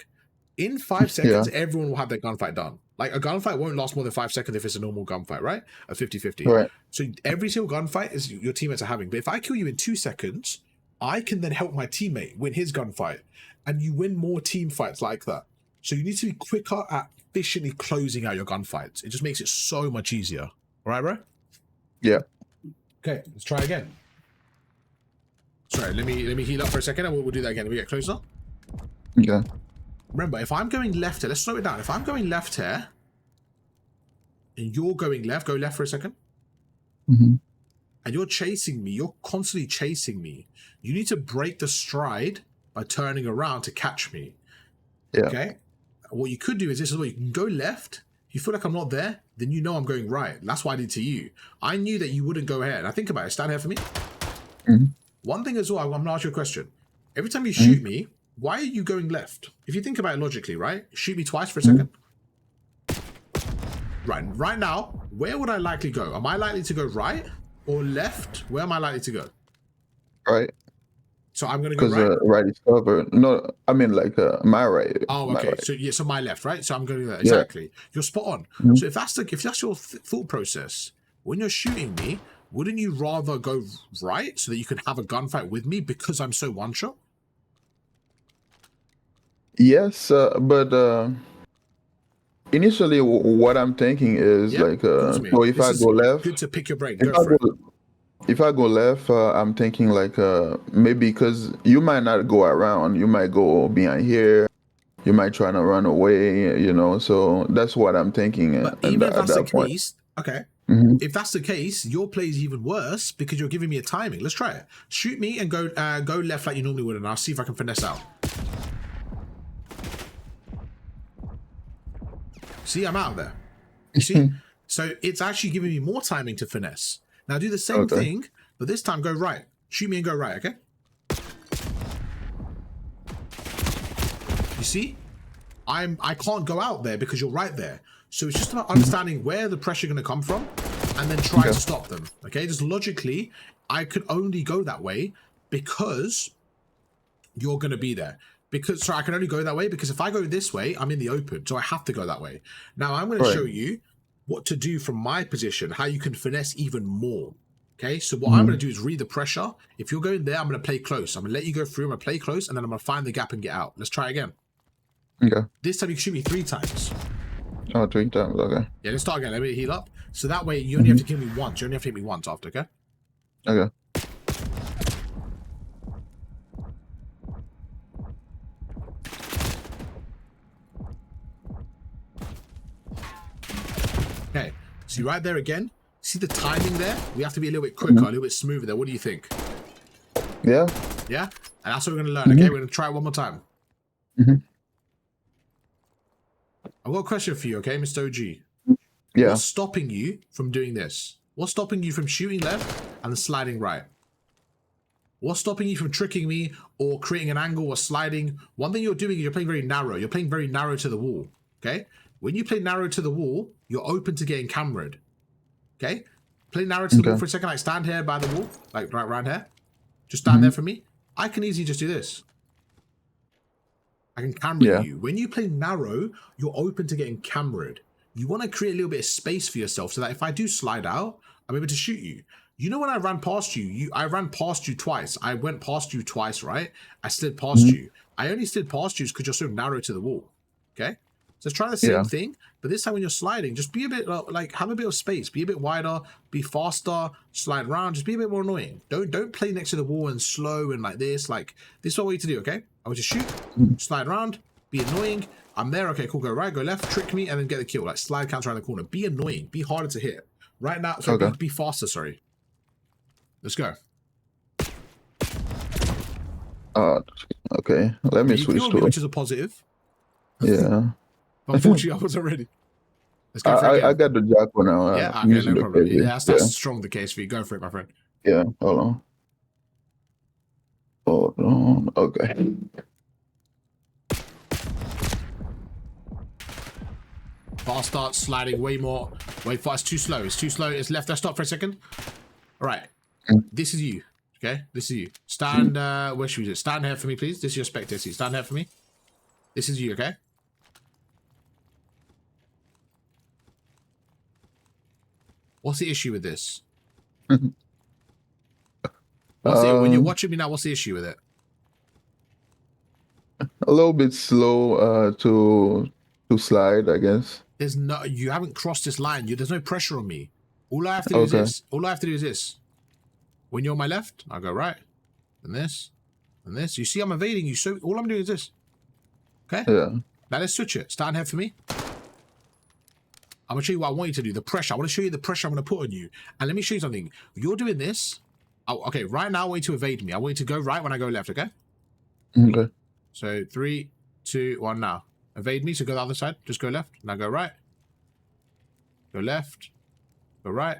In 5 seconds, everyone will have their gunfight done. Like, a gunfight won't last more than 5 seconds if it's a normal gunfight, right? A 50-50. Right. So every single gunfight is your teammates are having. But if I kill you in 2 seconds, I can then help my teammate win his gunfight. And you win more team fights like that. So you need to be quicker at efficiently closing out your gunfights. It just makes it so much easier. All right, bro? Yeah. Okay, let's try again. Sorry, let me heal up for a second and we'll do that again. Let me get closer. Okay. Remember, if I'm going left here, let's slow it down. If I'm going left here, and you're going left, go left for a second. And you're chasing me, you're constantly chasing me. You need to break the stride by turning around to catch me. Yeah. Okay? What you could do is this as well. You can go left. If you feel like I'm not there, then you know I'm going right. That's what I did to you. I knew that you wouldn't go ahead. Now think about it. Stand here for me. One thing as well, I'm going to ask you a question. Every time you shoot me, why are you going left? If you think about it logically, right? Shoot me twice for a second. Right now, where would I likely go? Am I likely to go right or left? Where am I likely to go? Right. So I'm going to go right? Because right is covered. No, I mean like my right. Oh, my okay. right. So yeah, so my left, right? So I'm going to do that. Exactly. You're spot on. So if that's your thought process, when you're shooting me, wouldn't you rather go right so that you can have a gunfight with me because I'm so one shot? Yes, but initially what I'm thinking is like so if I go left, good to pick your brain. If I go left, I'm thinking like maybe because you might not go around, you might go behind here, you might try to run away, you know. So that's what I'm thinking. But even if that's the case, okay. If that's the case, your play is even worse because you're giving me a timing. Let's try it. Shoot me and go left like you normally would, and I'll see if I can finesse out. See, I'm out of there. You see? So it's actually giving me more timing to finesse. Now do the same thing, but this time go right. Shoot me and go right, okay? You see? I can't go out there because you're right there. So it's just about understanding where the pressure going to come from and then try to stop them, okay? Just logically, I could only go that way because you're going to be there. So I can only go that way because if I go this way, I'm in the open. So I have to go that way. Now I'm going to show you what to do from my position, how you can finesse even more. Okay, so what I'm going to do is read the pressure. If you're going there, I'm going to play close. I'm going to let you go through. I'm going to play close, and then I'm going to find the gap and get out. Let's try again. Okay. This time you can shoot me 3 times. Oh, 3 times, okay. Yeah, let's start again. Let me heal up. So that way you only have to kill me once. You only have to hit me once after, okay? Okay. Okay, see right there again? See the timing there? We have to be a little bit quicker, a little bit smoother there. What do you think? Yeah. Yeah? And that's what we're going to learn, okay? We're going to try it one more time. I've got a question for you, okay, Mr. OG? Yeah. What's stopping you from doing this? What's stopping you from shooting left and sliding right? What's stopping you from tricking me or creating an angle or sliding? One thing you're doing is you're playing very narrow. You're playing very narrow to the wall, okay? When you play narrow to the wall, you're open to getting cameraed, okay? Play narrow to the wall for a second. Like stand here by the wall, like right around here. Just stand there for me. I can easily just do this. I can camera you. When you play narrow, you're open to getting cameraed. You want to create a little bit of space for yourself so that if I do slide out, I'm able to shoot you. You know when I ran past you, I ran past you twice. I went past you twice, right? I slid past you. I only slid past you because you're so narrow to the wall, okay? So try the same thing, but this time when you're sliding, just be a bit like have a bit of space, be a bit wider, be faster, slide around, just be a bit more annoying. Don't play next to the wall and slow and like this. Like this is what we need to do, okay? I want you to shoot, slide around, be annoying. I'm there, okay, cool. Go right, go left, trick me, and then get the kill. Like slide counter around the corner. Be annoying, be harder to hit. Right now, sorry, be faster. Sorry. Let's go. Uh, okay. Let me You switch killed me, to. which is a positive. Yeah. Unfortunately, I wasn't ready. Let's go for it I again. got the Jacko now. Yeah, I'm okay, using no the problem. crazy. That's Yeah. strong the case for you. Go for it, my friend. Yeah. Hold on. Hold on. Okay. Fast start, sliding way more. Wait, fast. It's too slow. It's too slow. It's left. Let's stop for a second. All right. This is you. Okay, this is you. Stand, where should we do? Stand here for me, please. This is your spectator seat. Stand here for me. This is you, okay? What's the issue with this? What's it? When you're Um, watching me now, what's the issue with it? a little bit slow to slide, I guess. There's no, you haven't crossed this line. There's no pressure on me. All I have to do is Okay. this. All I have to do is this. When you're on my left, I go right. And this. And this. You see I'm evading you, so all I'm doing is this. Okay? Yeah. Now let's switch it. Stand here for me. I'm going to show you what I want you to do. The pressure. I want to show you the pressure I'm going to put on you. And let me show you something. You're doing this. Oh, okay, right now I want you to evade me. I want you to go right when I go left, okay? Okay. So 3, 2, 1 now. Evade me, so go the other side. Just go left. Now go right. Go left. Go right.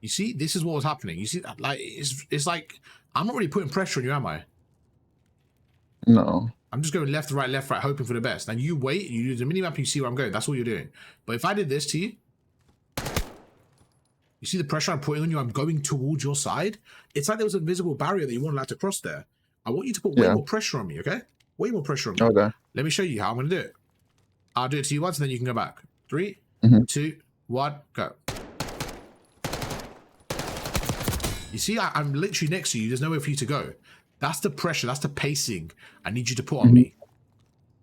You see, this is what was happening. You see that? Like, it's like, I'm not really putting pressure on you, am I? No. I'm just going left, right, hoping for the best. And you wait, you use the minimap, you see where I'm going. That's all you're doing. But if I did this to you, you see the pressure I'm putting on you? I'm going towards your side. It's like there was an invisible barrier that you weren't allowed to cross there. I want you to put way more pressure on me, okay? Way more pressure on me. Okay. Let me show you how I'm going to do it. I'll do it to you once, and then you can go back. 3, 2, 1, go. You see, I'm literally next to you. There's nowhere for you to go. That's the pressure. That's the pacing I need you to put on me.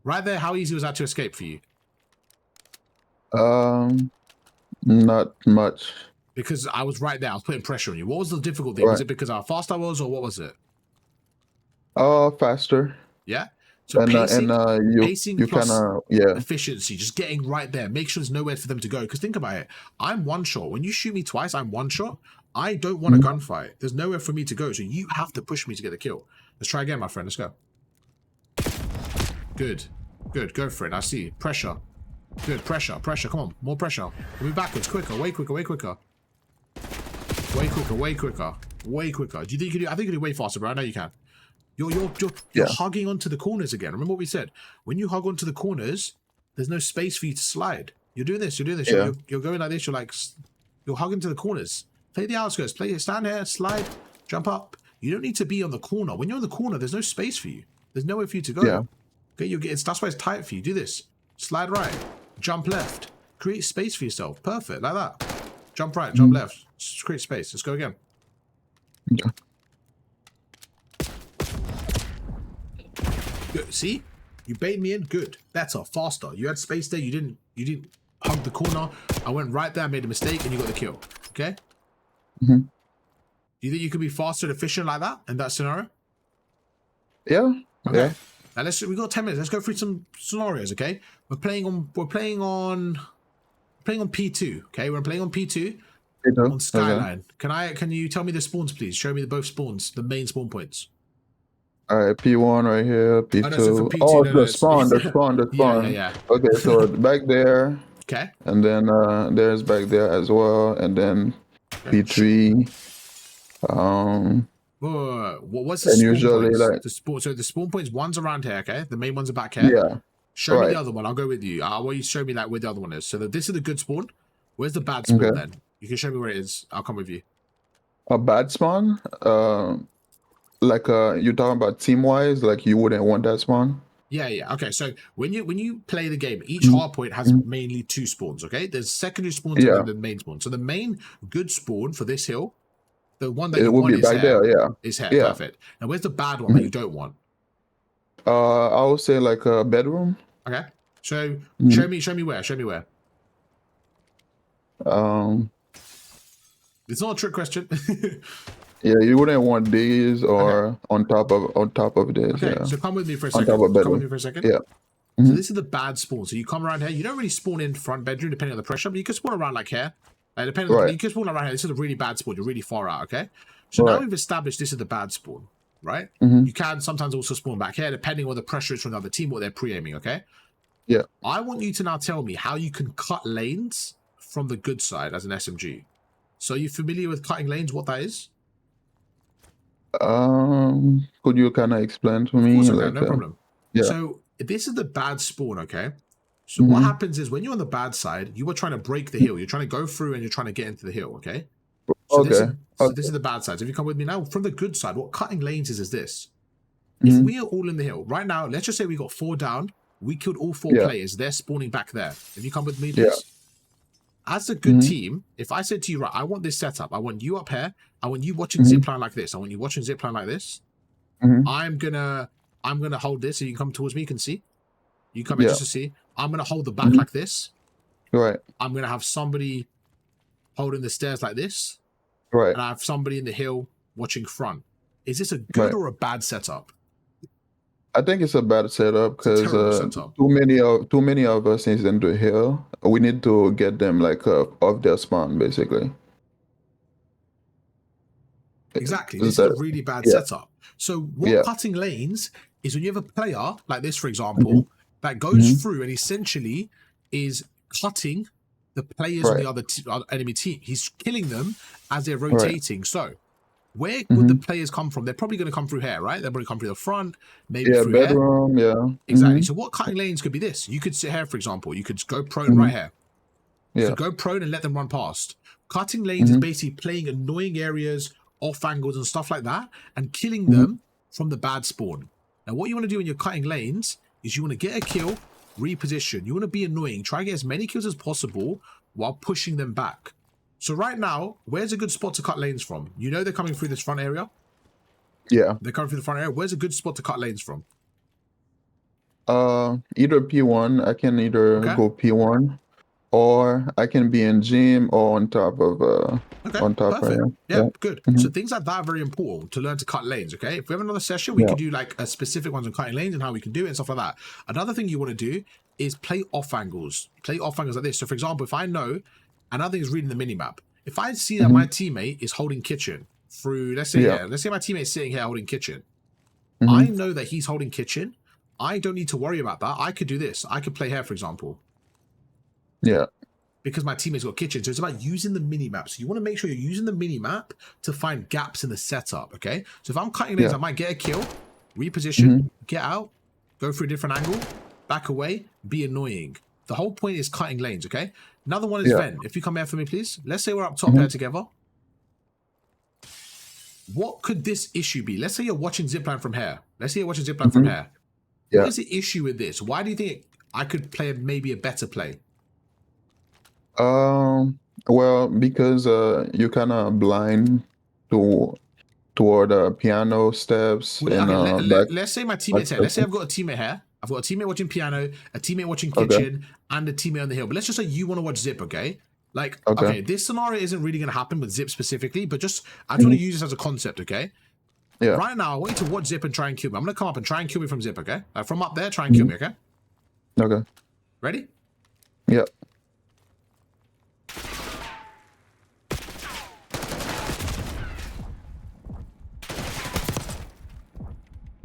Right there, how easy was that to escape for you? Not much. Because I was right there. I was putting pressure on you. What was the difficulty? Right. Was it because how fast I was, or what was it? Faster. Yeah? So And pacing you plus kind of efficiency, just getting right there. Make sure there's nowhere for them to go. Because think about it. I'm one shot. When you shoot me twice, I'm one shot. I don't want a gunfight. There's nowhere for me to go. So you have to push me to get the kill. Let's try again, my friend. Let's go. Good. Good. Go for it. I see. Pressure. Good. Pressure. Pressure. Come on. More pressure. Move backwards. Quicker. Way quicker. Way quicker. Way quicker. Way quicker. Way quicker. Do you think you can do? I think you can do way faster, bro. I know you can. You're hugging onto the corners again. Remember what we said? When you hug onto the corners, there's no space for you to slide. You're doing this. You're doing this. Yeah. You're going like this. You're hugging to the corners. Play the outskirts. Stand here. Slide. Jump up. You don't need to be on the corner. When you're on the corner, there's no space for you. There's nowhere for you to go. Yeah. Okay. That's why it's tight for you. Do this. Slide right. Jump left. Create space for yourself. Perfect. Like that. Jump right. Jump left. Just create space. Let's go again. Okay. Good. See, you baited me in. Good. Better, faster. You had space there. You didn't hug the corner. I went right there, made a mistake, and you got the kill. Okay. Do you think you could be faster and efficient like that in that scenario? Yeah. Okay. Yeah. Now we got 10 minutes. Let's go through some scenarios. Okay. We're playing on P2. Okay. We're playing on P2 on Skyline. Okay. Can you tell me the spawns, please? Show me both spawns, the main spawn points. All right, P1 right here, P2. Oh, no, so for P2, the spawn. Yeah. Okay, so back there. Okay. And then there's back there as well, and then P3. What's the and spawn usually points? So the spawn points, one's around here, okay? The main ones are back here. Yeah. Show me the other one. I'll go with you. I want you to show me like where the other one is. So this is the good spawn. Where's the bad spawn then? You can show me where it is. I'll come with you. A bad spawn? Like you're talking about team wise, like you wouldn't want that spawn? Yeah. Okay, so when you play the game, each hard point has mainly 2 spawns, okay? There's secondary spawns and then the main spawn. So the main good spawn for this hill, the one that you want is back there, is here. Perfect. Now where's the bad one that you don't want? I would say like a bedroom. Okay. So show me where. It's not a trick question. Yeah, you wouldn't want these or on top of this. Okay, yeah. So come with me for a second. Come with me for a second. Yeah. So this is the bad spawn. So you come around here. You don't really spawn in front bedroom depending on the pressure, but you can spawn around like here. Depending on you can spawn around here. This is a really bad spawn. You're really far out, okay? So now we've established this is the bad spawn. right? Mm-hmm. You can sometimes also spawn back here, depending on the pressure is from the other team, what they're pre-aiming, okay? Yeah. I want you to now tell me how you can cut lanes from the good side as an SMG. So are you familiar with cutting lanes, what that is? Could you kind of explain to Of me? course I can, Like, no problem. yeah. So this is the bad spawn, okay? So what Mm-hmm. happens is when you're on the bad side, you are trying to break the hill. You're trying to go through and you're trying to get into the hill, okay? So this Okay. is this is the bad side. So if you come with me now, from the good side, what cutting lanes is this. If Mm-hmm. we are all in the hill, right now, let's just say we got 4 down, we killed all 4 Yeah. players, they're spawning back there. If you come with me, Yeah. please. As a good team, if I said to you, right, I want this setup, I want you up here, I want you watching zipline like this, I want you watching zipline like this, Mm-hmm. I'm gonna hold this so you can come towards me, you can see. You come in Yeah. just to see. I'm gonna hold the back Mm-hmm. like this. Right. I'm gonna have somebody holding the stairs like this. Right. And I have somebody in the hill watching front. Is this a good Right. or a bad setup? I think it's a bad setup It's a because terrible setup. too many of us is in the hill. We need to get them like off their spawn, basically. Exactly. Is This is a that? really bad Yeah. setup. So what Yeah. cutting lanes is when you have a player like this, for Mm-hmm. example, that goes through and essentially is cutting the players on Right. the other enemy team. He's killing them as they're Right. rotating. So where would the players come from? They're probably going to come through here, right? They're probably come through the front, maybe Yeah. through here. Bedroom. Yeah. Exactly. So what cutting lanes could be this? You could sit here, for example. You could go prone right here. You Yeah. could go prone and let them run past. Cutting lanes is basically playing annoying areas, off angles and stuff like that, and killing them from the bad spawn. Now, what you want to do when you're cutting lanes is you want to get a kill, reposition. You want to be annoying. Try and get as many kills as possible while pushing them back. So right now, where's a good spot to cut lanes from? You know they're coming through this front area? Yeah. They're coming through the front area. Where's a good spot to cut lanes from? Either P1. I can either go P1, or I can be in gym or on top of on top perfect. right Yeah, good. So things like that are very important to learn to cut lanes, okay? If we have another session, we could do like a specific ones on cutting lanes and how we can do it and stuff like that. Another thing you want to do is play off angles. Play off angles like this. So for example, if I know, another thing is reading the minimap. If I see that my teammate is holding kitchen through, let's say let's say my teammate's sitting here holding kitchen. I know that he's holding kitchen. I don't need to worry about that. I could do this. I could play here, for example. Yeah. Because my teammate's got kitchen. So it's about using the mini-map. So you want to make sure you're using the mini-map to find gaps in the setup, okay? So if I'm cutting lanes, I might get a kill, reposition, get out, go for a different angle, back away, be annoying. The whole point is cutting lanes, okay? Another one is Ven. If you come here for me, please. Let's say we're up top here together. What could this issue be? Let's say you're watching zipline from here. Let's say you're watching zipline from here. Yeah. What is the issue with this? Why do you think I could play maybe a better play? Well, because you kind of blind toward piano steps and let's say my teammate's here. Let's say I've got a teammate here. I've got a teammate watching piano, a teammate watching kitchen, and a teammate on the hill. But let's just say you want to watch Zip, okay? Like, okay, this scenario isn't really going to happen with Zip specifically, but just I just want to use this as a concept, okay? Yeah. Right now, I want you to watch Zip and try and kill me. I'm going to come up and try and kill me from Zip, okay? Like from up there, try and kill me, okay? Okay. Ready? Yeah.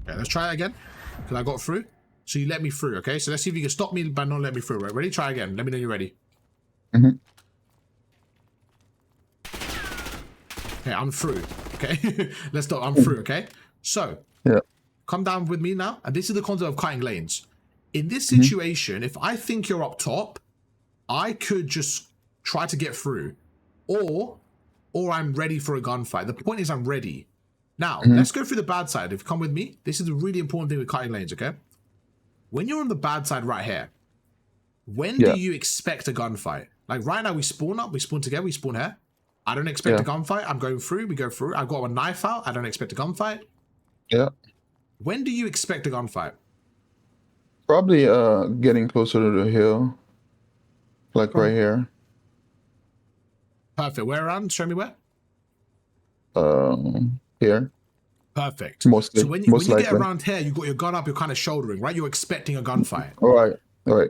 Okay, let's try it again. Because I got through. So you let me through, okay? So let's see if you can stop me by not letting me through, right? Ready? Try again. Let me know you're ready. Okay, I'm through, okay? Let's stop. I'm through, okay? So, come down with me now. And this is the concept of cutting lanes. In this situation, if I think you're up top, I could just try to get through. Or I'm ready for a gunfight. The point is I'm ready. Now, let's go through the bad side. If you come with me, this is a really important thing with cutting lanes, okay? When you're on the bad side right here, when do you expect a gunfight? Like right now, we spawn up, we spawn together, we spawn here. I don't expect a gunfight. I'm going through, we go through. I've got a knife out. I don't expect a gunfight. Yeah. When do you expect a gunfight? Probably getting closer to the hill. Like right here. Perfect. Where around? Show me where. Here. Perfect. Mostly. So when you get around here, you got your gun up, you're kind of shouldering, right? You're expecting a gunfight. All right. All right.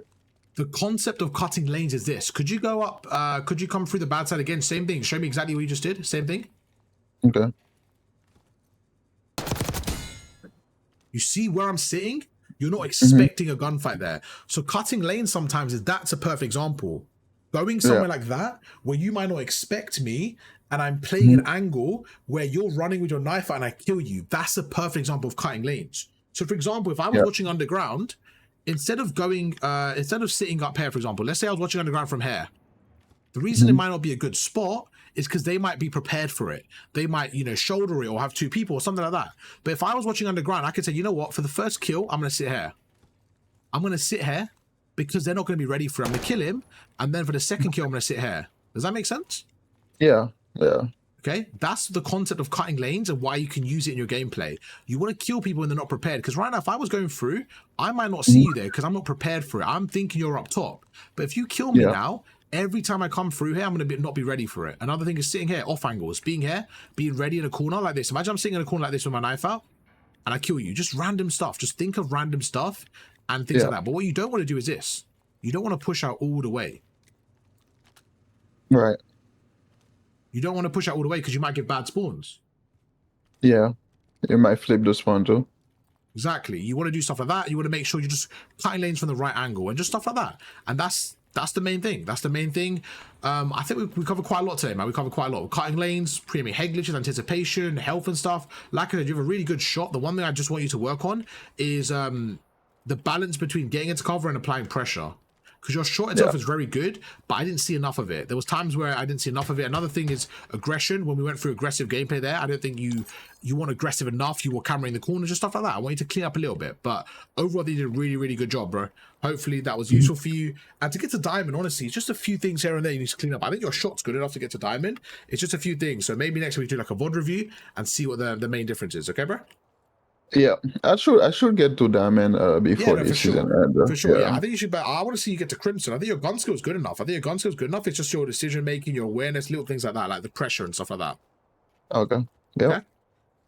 The concept of cutting lanes is this. Could you go up, could you come through the bad side again? Same thing. Show me exactly what you just did. Same thing. Okay. You see where I'm sitting? You're not expecting a gunfight there. So cutting lanes sometimes that's a perfect example. Going somewhere like that, where you might not expect me, and I'm playing an angle where you're running with your knife out and I kill you. That's a perfect example of cutting lanes. So for example, if I was watching Underground, instead of sitting up here, for example, let's say I was watching Underground from here. The reason it might not be a good spot is because they might be prepared for it. They might, you know, shoulder it or have 2 people or something like that. But if I was watching Underground, I could say, you know what, for the first kill, I'm going to sit here. I'm going to sit here because they're not going to be ready for it. I'm going to kill him. And then for the second kill, I'm going to sit here. Does that make sense? Yeah. Okay, that's the concept of cutting lanes and why you can use it in your gameplay. You want to kill people when they're not prepared. Because right now, if I was going through, I might not see you there because I'm not prepared for it. I'm thinking you're up top. But if you kill me now, every time I come through here, I'm going to not be ready for it. Another thing is sitting here, off angles, being here, being ready in a corner like this. Imagine I'm sitting in a corner like this with my knife out and I kill you. Just random stuff. Just think of random stuff and things like that. But what you don't want to do is this. You don't want to push out all the way. Right. You don't want to push out all the way because you might get bad spawns. Yeah. You might flip the spawn too. Exactly. You want to do stuff like that. You want to make sure you're just cutting lanes from the right angle and just stuff like that. And that's the main thing. That's the main thing. I think we covered quite a lot today, man. We covered quite a lot. Cutting lanes, pre-aiming head glitches, anticipation, health and stuff. Like I said, you have a really good shot. The one thing I just want you to work on is the balance between getting into cover and applying pressure. Because your shot itself is very good, but I didn't see enough of it. There was times where I didn't see enough of it. Another thing is aggression. When we went through aggressive gameplay there, I don't think you weren't aggressive enough. You were cameraing the corners, just stuff like that. I want you to clean up a little bit. But overall, they did a really, really good job, bro. Hopefully that was useful for you. And to get to diamond, honestly, it's just a few things here and there you need to clean up. I think your shot's good enough to get to diamond. It's just a few things. So maybe next week do like a VOD review and see what the main difference is. Okay, bro? Yeah, I should get to diamond before this season. For sure, yeah. I think you should. I want to see you get to crimson. I think your gun skill is good enough. It's just your decision making, your awareness, little things like that, like the pressure and stuff like that. Okay. Yeah. Okay?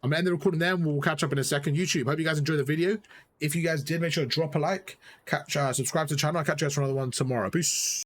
I'm gonna end the recording there, and we'll catch up in a second. YouTube, hope you guys enjoyed the video. If you guys did, make sure to drop a like, subscribe to the channel. I'll catch you guys for another one tomorrow. Peace.